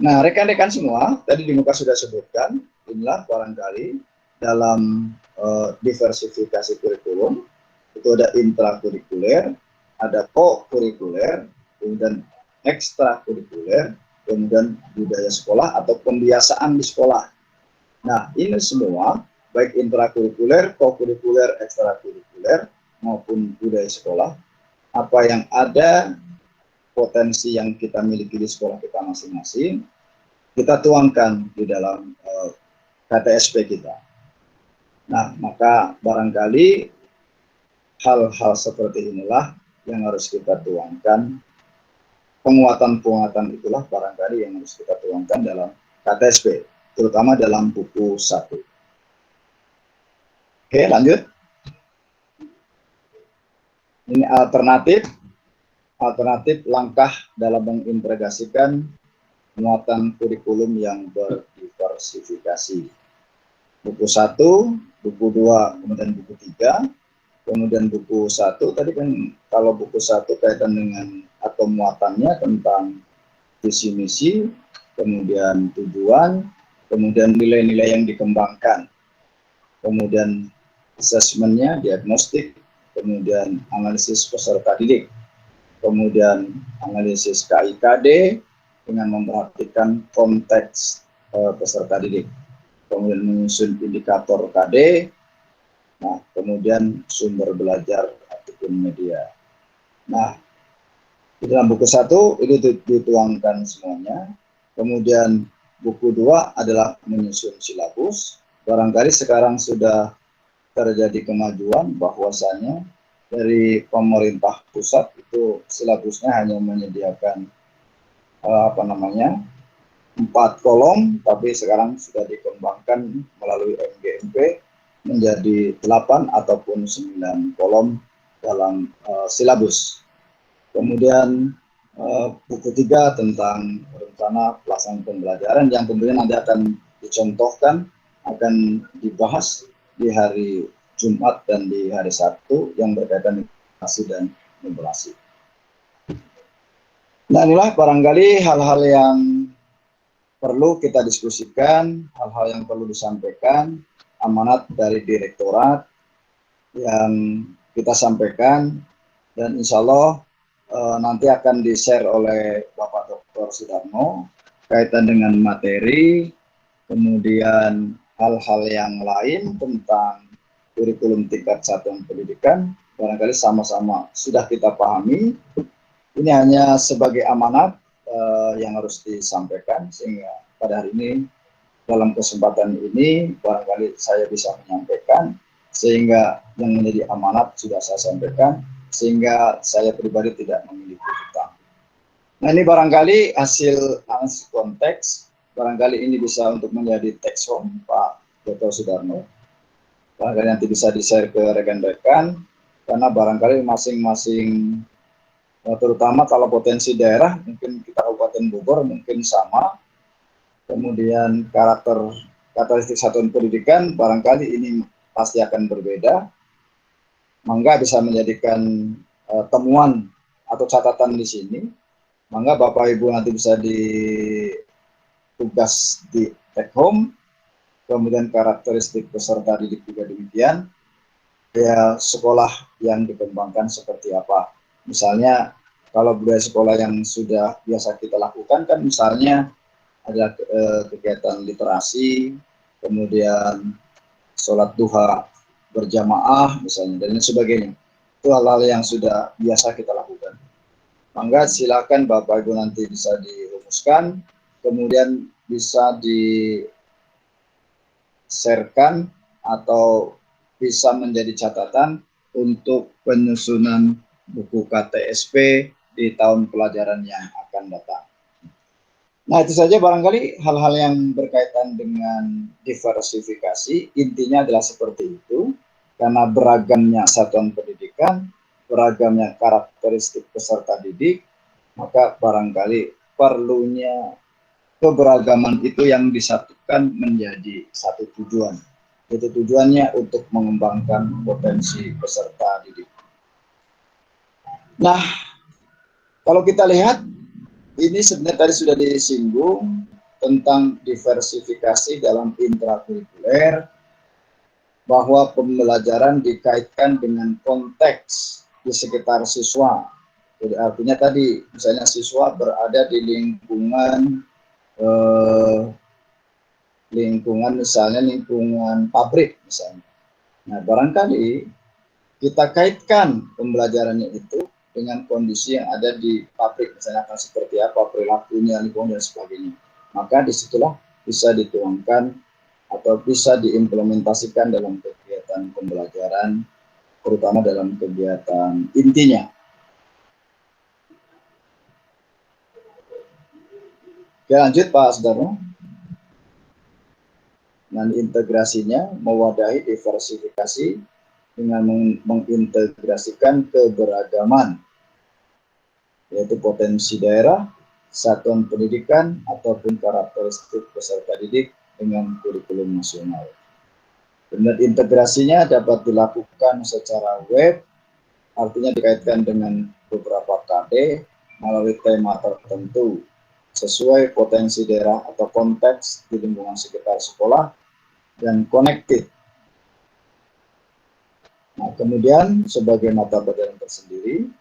Nah, rekan-rekan semua, tadi di muka sudah sebutkan, inilah barangkali dalam diversifikasi kurikulum, itu ada intrakurikuler, ada co-kurikuler, kemudian ekstrakurikuler, kemudian budaya sekolah atau pembiasaan di sekolah. Nah, ini semua, baik intrakurikuler, co-kurikuler, ekstrakurikuler, maupun budaya sekolah, apa yang ada, potensi yang kita miliki di sekolah kita masing-masing, kita tuangkan di dalam KTSP kita. Nah, maka barangkali hal-hal seperti inilah yang harus kita tuangkan. Penguatan-penguatan itulah barangkali yang harus kita tuangkan dalam KTSP, terutama dalam buku 1. Oke, lanjut. Ini alternatif langkah dalam mengintegrasikan muatan kurikulum yang berdiversifikasi. Buku 1, buku 2, kemudian buku 3, kemudian buku 1, tadi kan kalau buku 1 kaitan dengan atau muatannya tentang visi misi, kemudian tujuan, kemudian nilai-nilai yang dikembangkan, kemudian asesmennya, diagnostik, kemudian analisis peserta didik, kemudian analisis KIKD dengan memperhatikan konteks peserta didik, kemudian menyusun indikator KD, nah kemudian sumber belajar ataupun media. Nah, di dalam buku 1 itu dituangkan semuanya. Kemudian buku 2 adalah menyusun silabus. Barangkali sekarang sudah terjadi kemajuan bahwasanya dari pemerintah pusat itu silabusnya hanya menyediakan 4 kolom, tapi sekarang sudah dikembangkan melalui MGMP menjadi 8 ataupun 9 kolom dalam silabus. Kemudian buku 3 tentang rencana pelaksanaan pembelajaran yang kemudian nanti akan dicontohkan, akan dibahas di hari Jumat dan di hari Sabtu yang berkaitan dengan informasi dan moderasi. Nah, inilah barangkali hal-hal yang perlu kita diskusikan, hal-hal yang perlu disampaikan, amanat dari direktorat yang kita sampaikan, dan insya Allah nanti akan di-share oleh Bapak Dr. Sudarno kaitan dengan materi, kemudian hal-hal yang lain tentang kurikulum tingkat satuan pendidikan, barangkali sama-sama sudah kita pahami. Ini hanya sebagai amanat yang harus disampaikan, sehingga pada hari ini, dalam kesempatan ini, barangkali saya bisa menyampaikan, sehingga yang menjadi amanat sudah saya sampaikan, sehingga saya pribadi tidak memiliki hutang. Nah, ini barangkali hasil analisis konteks, barangkali ini bisa untuk menjadi take home Pak Dr. Sudarno. Barangkali nanti bisa di-share ke rekan-rekan, karena barangkali masing-masing, terutama kalau potensi daerah, mungkin kita Kabupaten Bogor mungkin sama, kemudian karakteristik satuan pendidikan barangkali ini pasti akan berbeda, mangga bisa menjadikan temuan atau catatan di sini, mangga Bapak Ibu nanti bisa tugas di take home, kemudian karakteristik peserta didik juga demikian, ya sekolah yang dikembangkan seperti apa. Misalnya kalau budaya sekolah yang sudah biasa kita lakukan kan misalnya ada kegiatan literasi, kemudian sholat duha berjamaah misalnya, dan lain sebagainya. Itu hal-hal yang sudah biasa kita lakukan. Mangga silakan Bapak Ibu nanti bisa dirumuskan, kemudian bisa di-sharekan atau bisa menjadi catatan untuk penyusunan buku KTSP di tahun pelajaran yang akan datang. Nah, itu saja barangkali hal-hal yang berkaitan dengan diversifikasi, intinya adalah seperti itu, karena beragamnya satuan pendidikan, beragamnya karakteristik peserta didik, maka barangkali perlunya keberagaman itu yang disatukan menjadi satu tujuan. Itu tujuannya untuk mengembangkan potensi peserta didik. Nah, kalau kita lihat, ini sebenarnya tadi sudah disinggung tentang diversifikasi dalam intrakurikuler, bahwa pembelajaran dikaitkan dengan konteks di sekitar siswa. Jadi artinya tadi, misalnya siswa berada di lingkungan pabrik misalnya. Nah, barangkali kita kaitkan pembelajarannya itu dengan kondisi yang ada di pabrik, misalnya akan seperti apa perilakunya, lingkungan dan sebagainya. Maka disitulah bisa dituangkan atau bisa diimplementasikan dalam kegiatan pembelajaran, terutama dalam kegiatan intinya. Oke, lanjut Pak Sudarno. Nah, integrasinya mewadahi diversifikasi dengan mengintegrasikan keberagaman, yaitu potensi daerah, satuan pendidikan, ataupun karakteristik peserta didik dengan kurikulum nasional. Kemudian integrasinya dapat dilakukan secara web, artinya dikaitkan dengan beberapa KD melalui tema tertentu sesuai potensi daerah atau konteks di lingkungan sekitar sekolah dan connected. Nah, kemudian sebagai mata pelajaran tersendiri,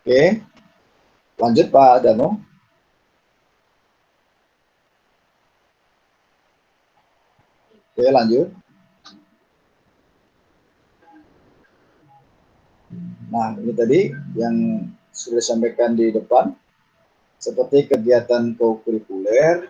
oke, lanjut Pak Dano. Oke, lanjut. Nah, ini tadi yang sudah disampaikan di depan, seperti kegiatan kokurikuler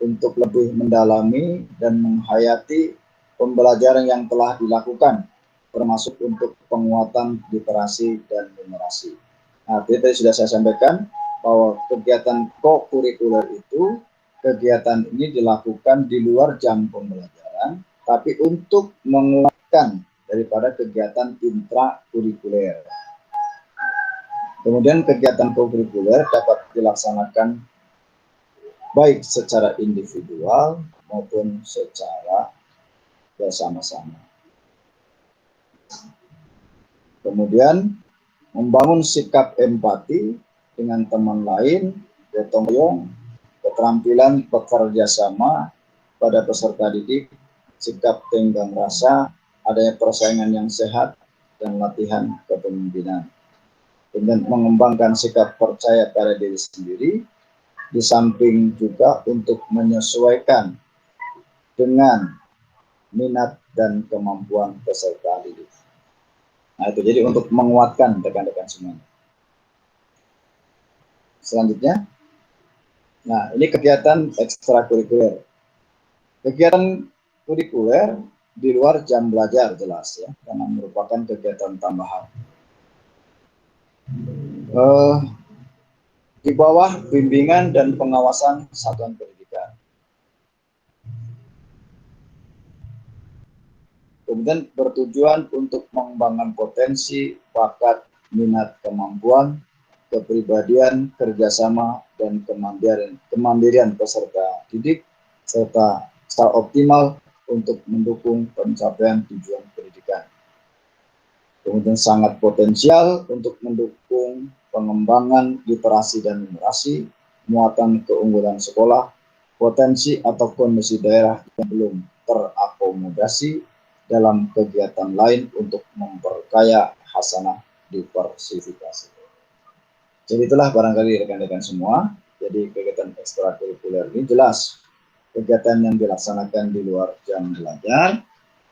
untuk lebih mendalami dan menghayati pembelajaran yang telah dilakukan, termasuk untuk penguatan literasi dan numerasi. Nah, tadi sudah saya sampaikan bahwa kegiatan co-kurikuler itu, kegiatan ini dilakukan di luar jam pembelajaran, tapi untuk menguatkan daripada kegiatan intrakurikuler. Kemudian kegiatan co-kurikuler dapat dilaksanakan baik secara individual maupun secara bersama-sama. Kemudian membangun sikap empati dengan teman lain, gotong royong, keterampilan bekerja sama pada peserta didik, sikap tenggang rasa, adanya persaingan yang sehat, dan latihan kepemimpinan. Kemudian mengembangkan sikap percaya pada diri sendiri, di samping juga untuk menyesuaikan dengan minat dan kemampuan peserta didik. Nah, itu jadi untuk menguatkan rekan-rekan semua. Selanjutnya, nah ini kegiatan ekstrakurikuler. Kegiatan kurikuler di luar jam belajar jelas ya, karena merupakan kegiatan tambahan. Di bawah bimbingan dan pengawasan satuan pendidikan. Kemudian bertujuan untuk mengembangkan potensi, bakat, minat, kemampuan, kepribadian, kerjasama, dan kemandirian peserta didik, serta secara optimal untuk mendukung pencapaian tujuan pendidikan. Kemudian sangat potensial untuk mendukung pengembangan literasi dan numerasi, muatan keunggulan sekolah, potensi atau kondisi daerah yang belum terakomodasi dalam kegiatan lain untuk memperkaya hasanah diversifikasi. Jadi itulah barangkali rekan-rekan semua. Jadi kegiatan ekstrakurikuler ini jelas kegiatan yang dilaksanakan di luar jam belajar,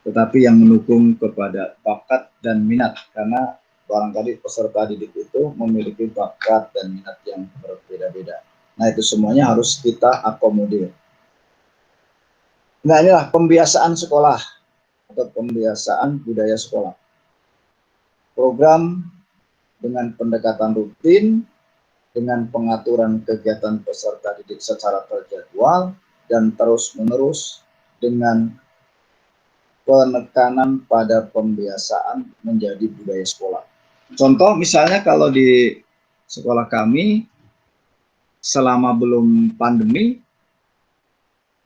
tetapi yang mendukung kepada bakat dan minat, karena barangkali peserta didik itu memiliki bakat dan minat yang berbeda-beda. Nah, itu semuanya harus kita akomodir. Nah, inilah pembiasaan sekolah atau pembiasaan budaya sekolah. Program dengan pendekatan rutin, dengan pengaturan kegiatan peserta didik secara terjadwal dan terus-menerus, dengan penekanan pada pembiasaan menjadi budaya sekolah. Contoh misalnya kalau di sekolah kami selama belum pandemi,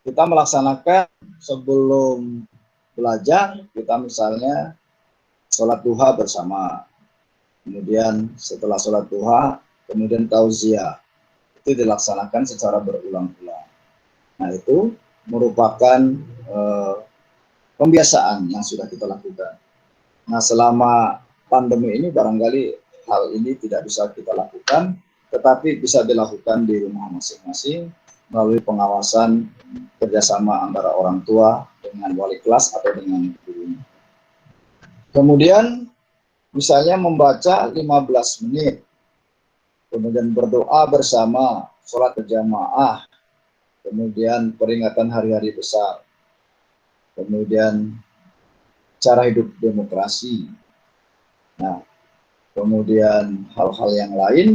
kita melaksanakan sebelum belajar, kita misalnya sholat duha bersama, kemudian setelah sholat duha, kemudian tauziah, itu dilaksanakan secara berulang-ulang. Nah, itu merupakan pembiasaan yang sudah kita lakukan. Nah, selama pandemi ini barangkali hal ini tidak bisa kita lakukan, tetapi bisa dilakukan di rumah masing-masing melalui pengawasan kerjasama antara orang tua dengan wali kelas atau dengan gurunya. Kemudian misalnya membaca 15 menit, kemudian berdoa bersama, sholat berjamaah, kemudian peringatan hari-hari besar, kemudian cara hidup demokrasi. Nah, kemudian hal-hal yang lain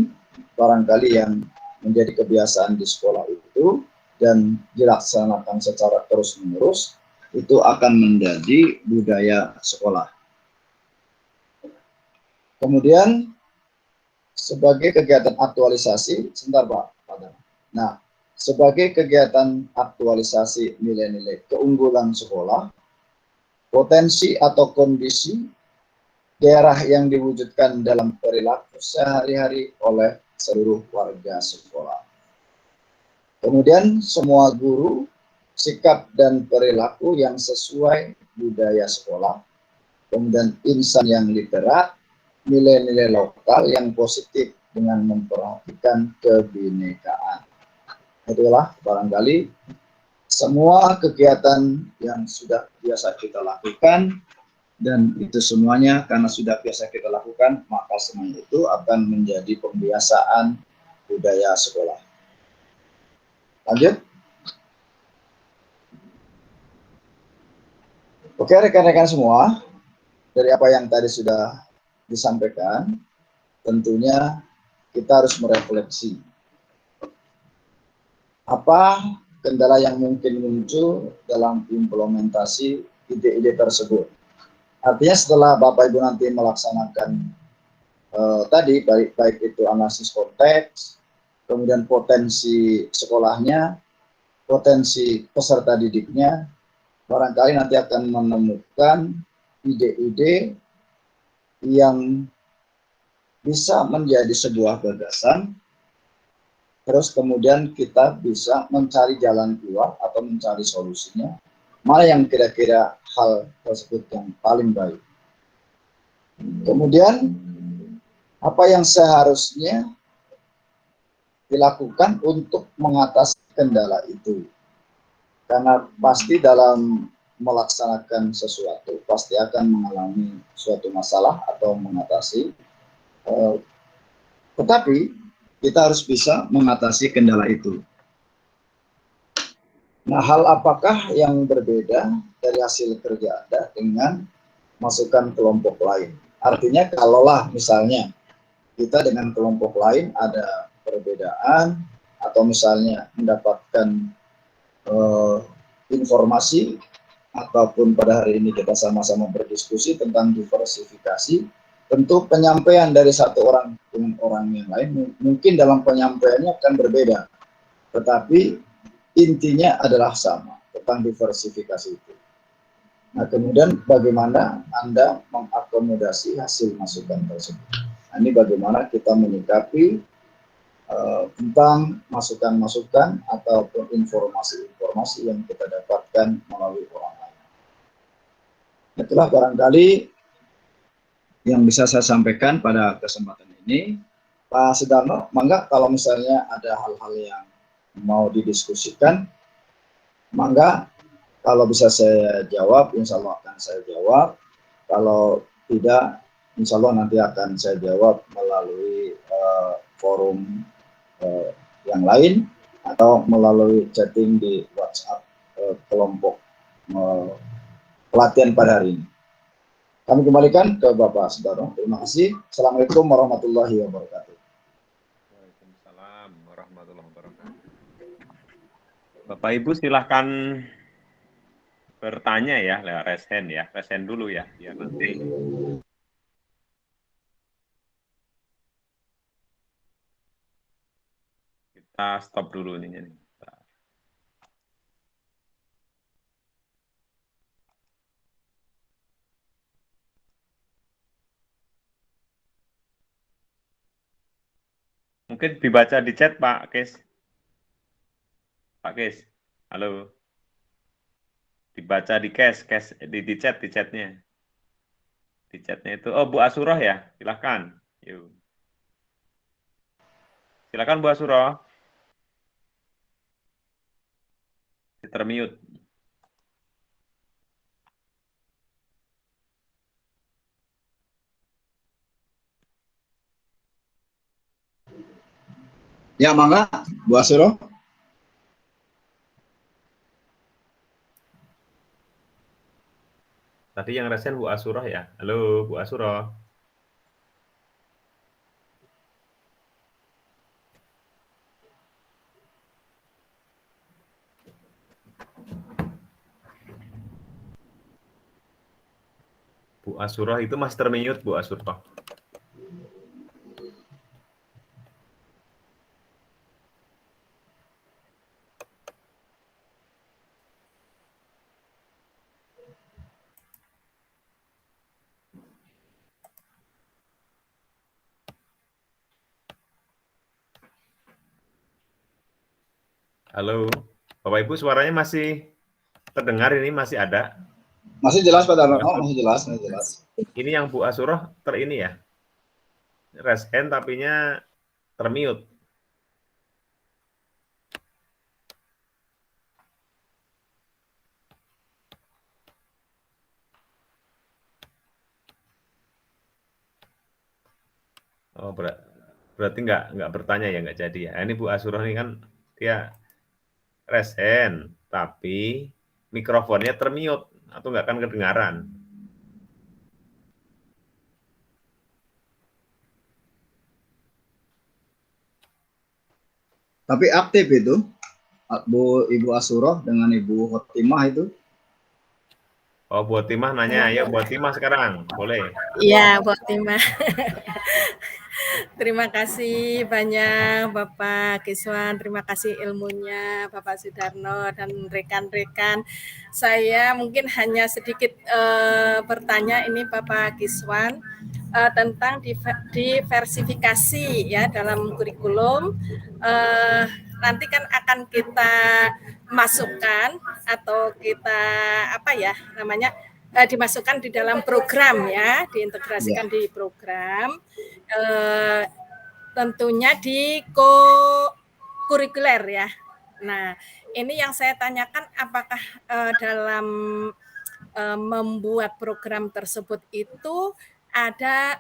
barangkali yang menjadi kebiasaan di sekolah itu dan dilaksanakan secara terus-menerus, itu akan menjadi budaya sekolah. Kemudian sebagai kegiatan aktualisasi, sebentar Pak. Nah, sebagai kegiatan aktualisasi nilai-nilai keunggulan sekolah, potensi atau kondisi daerah yang diwujudkan dalam perilaku sehari-hari oleh seluruh warga sekolah. Kemudian semua guru, sikap dan perilaku yang sesuai budaya sekolah. Kemudian insan yang literat, nilai-nilai lokal yang positif dengan memperhatikan kebinekaan. Itulah barangkali semua kegiatan yang sudah biasa kita lakukan, dan itu semuanya karena sudah biasa kita lakukan, maka semuanya itu akan menjadi pembiasaan budaya sekolah. Lanjut. Oke, rekan-rekan semua, dari apa yang tadi sudah disampaikan, tentunya kita harus merefleksi apa kendala yang mungkin muncul dalam implementasi ide-ide tersebut. Artinya setelah Bapak Ibu nanti melaksanakan tadi, baik itu analisis konteks, kemudian potensi sekolahnya, potensi peserta didiknya, barangkali nanti akan menemukan ide-ide yang bisa menjadi sebuah gagasan, terus kemudian kita bisa mencari jalan keluar atau mencari solusinya, mana yang kira-kira hal tersebut yang paling baik. Kemudian apa yang seharusnya dilakukan untuk mengatasi kendala itu. Karena pasti dalam melaksanakan sesuatu pasti akan mengalami suatu masalah atau mengatasi. Tetapi kita harus bisa mengatasi kendala itu. Nah, hal apakah yang berbeda dari hasil kerja Anda dengan masukan kelompok lain? Artinya kalaulah misalnya kita dengan kelompok lain ada perbedaan atau misalnya mendapatkan informasi ataupun pada hari ini kita sama-sama berdiskusi tentang diversifikasi, tentu penyampaian dari satu orang dengan orang yang lain mungkin dalam penyampaiannya akan berbeda, tetapi intinya adalah sama tentang diversifikasi itu. Nah, kemudian bagaimana Anda mengakomodasi hasil masukan tersebut? Nah, ini bagaimana kita menyikapi tentang masukan-masukan ataupun informasi-informasi yang kita dapatkan melalui orang lain. Itulah barangkali yang bisa saya sampaikan pada kesempatan ini. Pak Sudarno, mangga kalau misalnya ada hal-hal yang mau didiskusikan, mangga kalau bisa saya jawab, insya Allah akan saya jawab. Kalau tidak, insya Allah nanti akan saya jawab melalui forum yang lain atau melalui chatting di WhatsApp kelompok pelatihan pada hari ini. Kami kembalikan ke Bapak Sudarno. Terima kasih. Assalamualaikum warahmatullahi wabarakatuh. Waalaikumsalam warahmatullahi wabarakatuh. Bapak Ibu silahkan bertanya ya lewat raise hand ya. Raise hand dulu ya, biar nanti kita stop dulu nih. Mungkin dibaca di chat Pak Kes. Pak Kes, halo. Dibaca di di chat, di chatnya. Di chatnya itu, oh Bu Asurah ya, silahkan. Yuk. Silakan Bu Asurah. Termute. Ya, mangga, Bu Asuro. Tadi yang resen Bu Asurah ya. Halo Bu Asurah. Bu Asurah itu masih termute Bu Asurah. Halo, Bapak Ibu suaranya masih terdengar, ini masih ada? Masih jelas Pak Darno? Masih jelas, masih jelas. Ini yang Bu Asurah ini ya, raise hand tapinya termute. Oh, berarti nggak bertanya ya, nggak jadi ya. Ini Bu Asurah ini kan dia raise hand, tapi mikrofonnya termute. atau nggak akan kedengaran. Tapi aktif itu, Ibu Asuroh dengan Ibu Khotimah itu. Oh, Bu Timah nanya, ya Bu Timah sekarang, boleh. Iya, Bu Timah. Terima kasih banyak Bapak Kiswan, terima kasih ilmunya Bapak Sudarno dan rekan-rekan. Saya mungkin hanya sedikit bertanya ini Bapak Kiswan tentang diversifikasi ya dalam kurikulum. Nanti kan akan kita masukkan atau kita dimasukkan di dalam program ya, diintegrasikan di program. Tentunya di kurikuler ya. Nah, ini yang saya tanyakan apakah dalam membuat program tersebut itu ada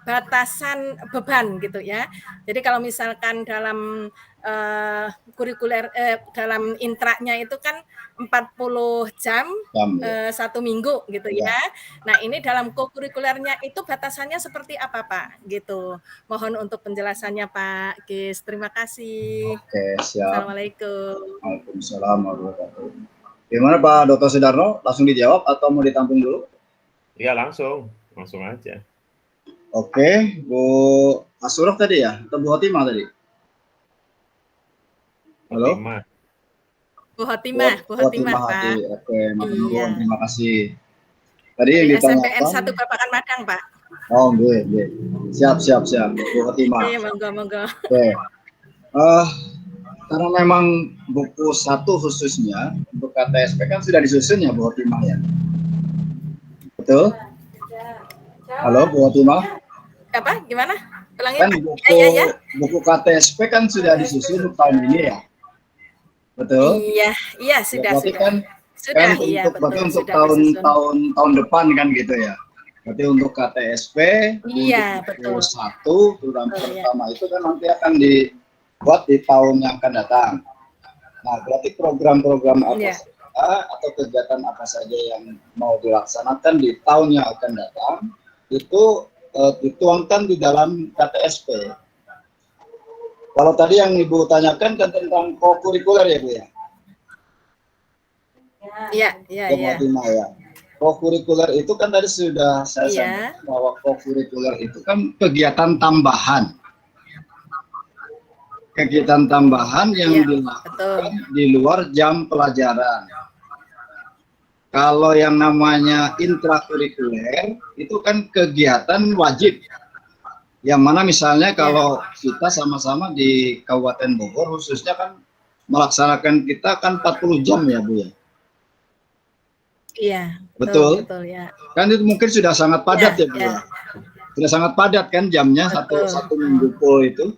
batasan beban gitu ya. Jadi kalau misalkan dalam kurikuler dalam intraknya itu kan 40 jam satu minggu gitu ya. Nah, ini dalam kurikulernya itu batasannya seperti apa Pak? Gitu. Mohon untuk penjelasannya Pak Gis. Terima kasih. Oke, siap. Assalamualaikum. Waalaikumsalam warahmatullahi wabarakatuh. Gimana Pak Dr. Sudarno? Langsung dijawab atau mau ditampung dulu? Iya, langsung aja. Oke, Bu Asuroh tadi ya, atau Bu Khotimah tadi? Halo? Bu Khotimah, Pak. Oke, iya. Terima kasih. Tadi yang SMPN 1 Babakan Madang, Pak. Oh, gue. Siap. Bu Khotimah. Iya, monggo. Oke. Karena memang buku 1 khususnya untuk KTSP kan sudah disusun ya Bu Khotimah ya. Betul? Halo Bu Khotimah? Apa? Gimana? Ulangi, Kan Pak. buku KTSP kan sudah disusun tahun ini ya. Betul? Iya, sudah. Kan Iya, untuk tahun depan kan gitu ya. Berarti untuk KTSP iya, betul. 1 turun pertama itu kan nanti akan dibuat di tahun yang akan datang. Nah, berarti program-program apa saja atau kegiatan apa saja yang mau dilaksanakan di tahun yang akan datang itu dituangkan di dalam KTSP. Kalau tadi yang Ibu tanyakan kan tentang co-kurikuler ya Bu ya? Iya. Co-kurikuler itu kan tadi sudah saya sampaikan bahwa co-kurikuler itu kan kegiatan tambahan. Kegiatan tambahan yang dilakukan di luar jam pelajaran. Kalau yang namanya intrakurikuler itu kan kegiatan wajib. Yang mana misalnya kalau kita sama-sama di Kabupaten Bogor khususnya kan melaksanakan kita kan 40 jam ya Bu ya. Iya. Betul ya. Kan itu mungkin sudah sangat padat ya Bu ya. Sudah sangat padat kan jamnya satu minggu full itu.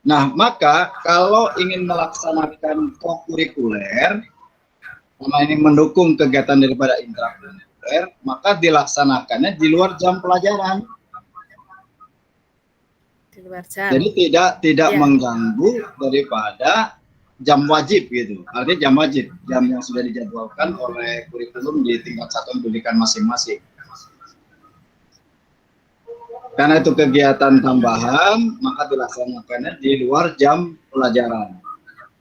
Nah, maka kalau ingin melaksanakan co-kurikuler sama ini mendukung kegiatan daripada intrakurikuler, maka dilaksanakannya di luar jam pelajaran. Jadi tidak mengganggu daripada jam wajib gitu. Artinya jam wajib, jam yang sudah dijadwalkan oleh kurikulum di tingkat satuan pendidikan masing-masing. Karena itu kegiatan tambahan, maka dilaksanakannya di luar jam pelajaran.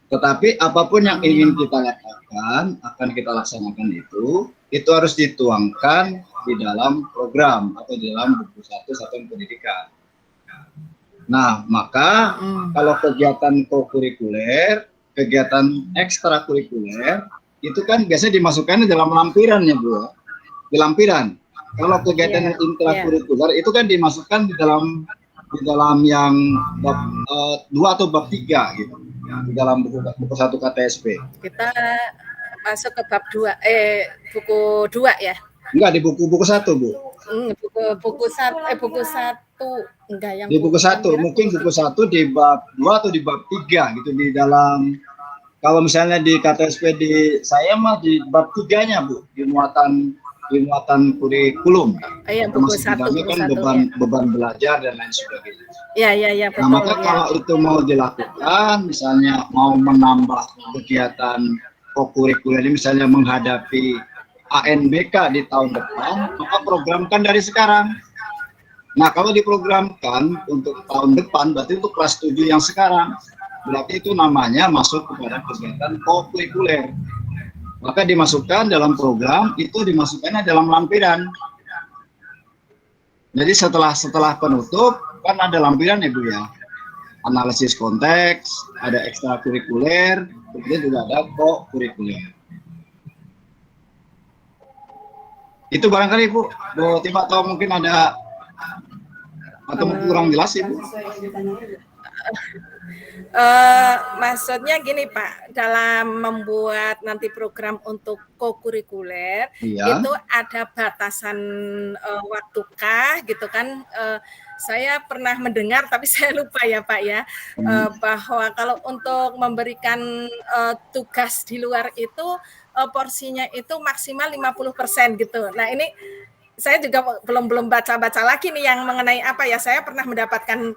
Tetapi apapun yang ingin kita lakukan, akan kita laksanakan itu harus dituangkan di dalam program atau di dalam buku 1 satuan pendidikan. Nah, maka kalau kegiatan co-kurikuler, kegiatan ekstrakurikuler, itu kan biasanya dimasukkan dalam lampiran ya Bu. Di lampiran. Kalau kegiatan intrakurikuler itu kan dimasukkan di dalam yang bab 2 atau bab 3 gitu. Di dalam buku 1 KTSP. Kita masuk ke bab 2, buku 2 ya? Enggak, di buku 1 Bu. Buku 1 enggak yang di buku 1, mungkin buku 1 di bab 2 atau di bab 3 gitu di dalam. Kalau misalnya di KTSP di saya mah di bab 3-nya Bu, di muatan kurikulum. Iya, buku 1 kan beban belajar dan lain sebagainya. Iya, betul. Nah, maka kalau itu mau dilakukan, misalnya mau menambah kegiatan kokurikuler ini misalnya menghadapi ANBK di tahun depan, maka programkan dari sekarang. Nah, kalau diprogramkan untuk tahun depan, berarti untuk kelas 7 yang sekarang, berarti itu namanya masuk kepada kegiatan kokurikuler. Maka dimasukkan dalam program, itu dimasukkannya dalam lampiran. Jadi setelah penutup, kan ada lampiran ya Bu ya. Analisis konteks, ada ekstrakurikuler, kemudian juga ada kokurikuler. Itu barangkali Bu Tima, atau mungkin ada atau kurang jelas Ibu? Maksudnya gini Pak, dalam membuat nanti program untuk kokurikuler itu ada batasan waktukah gitu kan? Saya pernah mendengar tapi saya lupa ya Pak ya, bahwa kalau untuk memberikan tugas di luar itu porsinya itu maksimal 50% gitu. Nah ini saya juga belum baca-baca lagi nih yang mengenai apa ya, saya pernah mendapatkan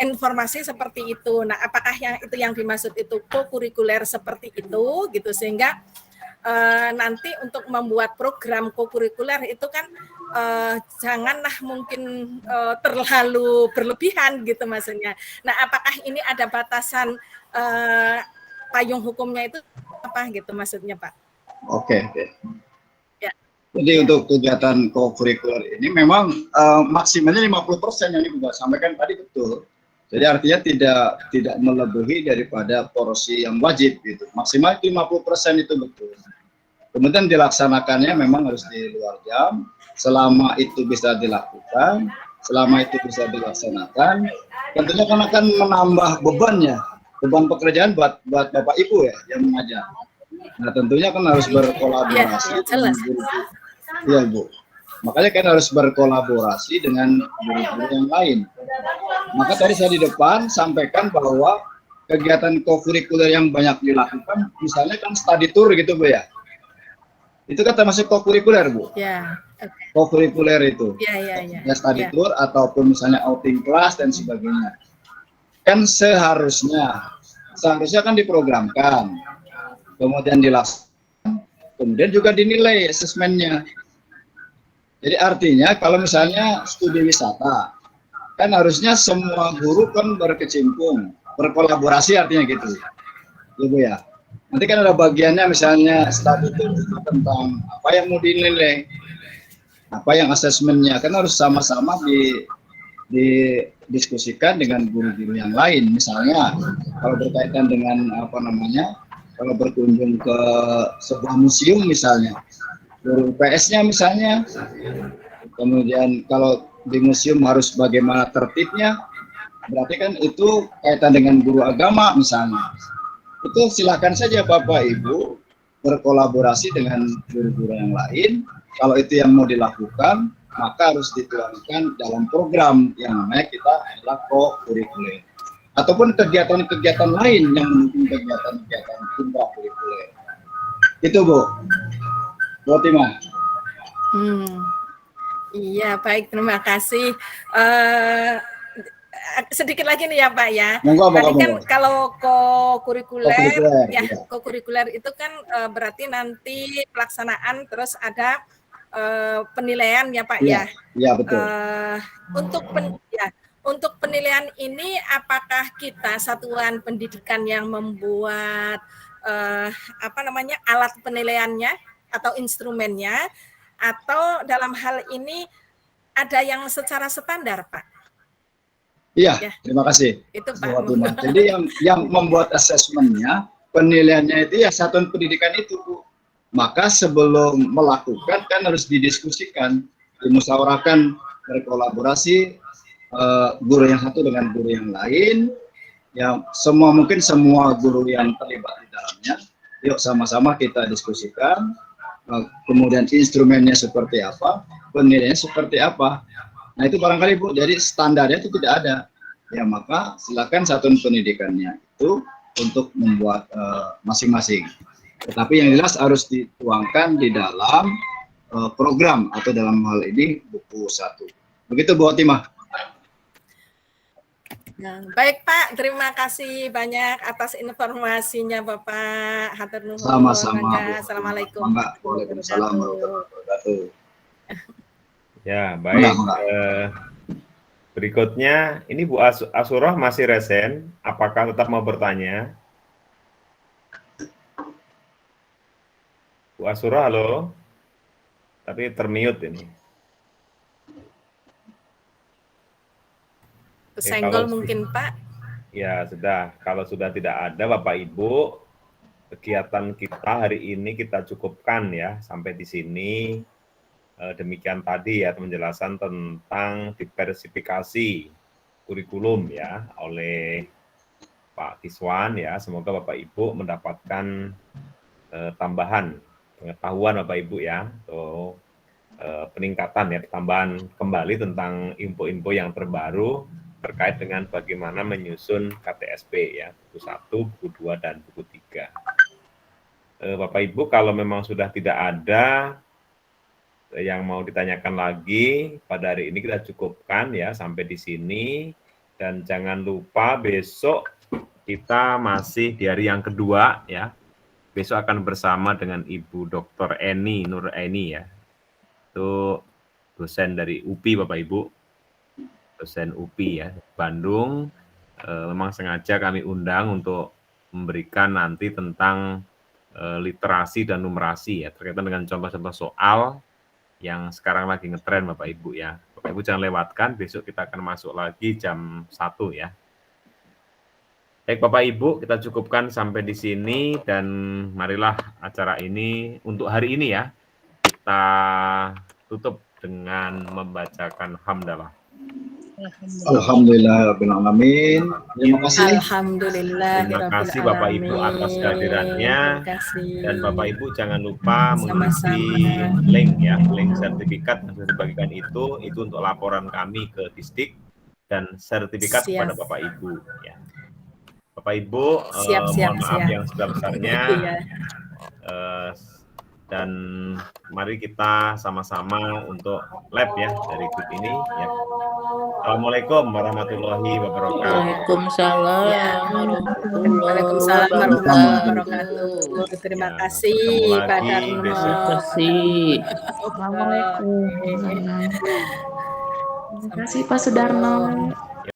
informasi seperti itu. Nah apakah itu yang dimaksud itu kokurikuler seperti itu gitu, sehingga nanti untuk membuat program kokurikuler itu kan janganlah mungkin terlalu berlebihan gitu maksudnya. Nah apakah ini ada batasan payung hukumnya itu apa gitu maksudnya Pak? Oke. Ya. Jadi untuk kegiatan kokurikuler ini memang maksimalnya 50% yang Ibu sampaikan tadi betul. Jadi artinya tidak melebihi daripada porsi yang wajib gitu. Maksimal 50% itu betul. Kemudian dilaksanakannya memang harus di luar jam. Selama itu bisa dilakukan, selama itu bisa dilaksanakan, tentunya kan akan menambah beban pekerjaan buat Bapak Ibu ya yang mengajar. Nah tentunya kan harus berkolaborasi dengan guru. Iya Bu. Makanya kan harus berkolaborasi dengan guru-guru yang lain. Maka tadi saya di depan sampaikan bahwa kegiatan kokurikuler yang banyak dilakukan, misalnya kan study tour gitu Bu ya. Itu kan termasuk kokurikuler Bu. Ya. Okay. Kokurikuler itu. Ya, study tour ataupun misalnya outing kelas dan sebagainya. Kan seharusnya kan diprogramkan, kemudian dilaksanakan, kemudian juga dinilai asesmennya. Jadi artinya kalau misalnya studi wisata, kan harusnya semua guru kan berkecimpung, berkolaborasi artinya gitu, Ibu ya. Nanti kan ada bagiannya misalnya studi tour itu tentang apa yang mau dinilai, apa yang asesmennya, kan harus sama-sama didiskusikan dengan guru-guru yang lain. Misalnya kalau berkaitan dengan kalau berkunjung ke sebuah museum misalnya, guru PS-nya misalnya, kemudian kalau di museum harus bagaimana tertibnya, berarti kan itu kaitan dengan guru agama misalnya. Itu silakan saja Bapak Ibu berkolaborasi dengan guru-guru yang lain. Kalau itu yang mau dilakukan, maka harus dituangkan dalam program yang namanya kita adalah kokurikuler. Ataupun kegiatan-kegiatan lain yang mungkin kegiatan-kegiatan intrakurikuler. Itu Bu Tima. Iya baik, terima kasih. Sedikit lagi nih ya Pak ya. Tadi kan kalau kokurikuler itu kan berarti nanti pelaksanaan terus ada penilaian ya Pak ya. Iya betul. Untuk penilaian ini apakah kita satuan pendidikan yang membuat alat penilaiannya atau instrumennya, atau dalam hal ini ada yang secara standar Pak? Iya, terima kasih. Itu Pak. Jadi yang membuat asesmennya, penilaiannya itu ya satuan pendidikan itu Bu. Maka sebelum melakukan kan harus didiskusikan, dimusyawarahkan, berkolaborasi guru yang satu dengan guru yang lain, yang semua guru yang terlibat di dalamnya. Yuk sama-sama kita diskusikan, kemudian instrumennya seperti apa, penilaiannya seperti apa. Nah itu barangkali Bu, jadi standarnya itu tidak ada. Ya maka silakan satuan pendidikannya itu untuk membuat masing-masing. Tetapi yang jelas harus dituangkan di dalam program atau dalam hal ini buku 1. Begitu Bu Tima. Nah, baik Pak, terima kasih banyak atas informasinya Bapak. Hatur nuhun. Sama-sama, Mangga. Bu. Assalamualaikum. Mangga. Waalaikumsalam warahmatullahi wabarakatuh. Ya, Mangga, baik. mangga. Berikutnya, ini Bu Asurah masih resen. Apakah tetap mau bertanya? Bu Asurah, halo? Tapi termute ini. Kesenggol mungkin Pak. Ya, sudah. Kalau sudah tidak ada Bapak Ibu, kegiatan kita hari ini kita cukupkan ya sampai di sini. Demikian tadi ya penjelasan tentang diversifikasi kurikulum ya oleh Pak Kiswan ya. Semoga Bapak Ibu mendapatkan tambahan pengetahuan Bapak Ibu ya, atau peningkatan ya, tambahan kembali tentang info-info yang terbaru terkait dengan bagaimana menyusun KTSP ya, buku 1, buku 2, dan buku 3. Bapak Ibu kalau memang sudah tidak ada yang mau ditanyakan lagi, pada hari ini kita cukupkan ya sampai di sini. Dan jangan lupa besok kita masih di hari yang kedua ya. Besok akan bersama dengan Ibu Dr. Eni Nur Eni ya. Itu dosen dari UPI Bapak Ibu. Dosen UPI ya, Bandung. Memang sengaja kami undang untuk memberikan nanti tentang literasi dan numerasi ya, terkait dengan contoh-contoh soal yang sekarang lagi ngetren Bapak Ibu ya. Bapak Ibu jangan lewatkan, besok kita akan masuk lagi jam 1 ya. Baik Bapak Ibu, kita cukupkan sampai di sini dan marilah acara ini untuk hari ini ya, kita tutup dengan membacakan hamdalah. Alhamdulillahirrahmanirrahim. Terima kasih. Terima kasih Bapak Ibu atas kehadirannya. Dan Bapak Ibu jangan lupa mengisi link ya, link sertifikat yang sudah dibagikan itu untuk laporan kami ke Disdik dan sertifikat kepada Bapak Ibu ya. Bapak Ibu, mohon maaf yang sebesar-besarnya. Dan mari kita sama-sama untuk lab ya dari grup ini ya. Assalamualaikum warahmatullahi wabarakatuh. Waalaikumsalam Waalaikumsalam warahmatullahi wabarakatuh. Terima kasih Pak Darno. Terima kasih. Assalamualaikum. Terima kasih Pak Sudarno.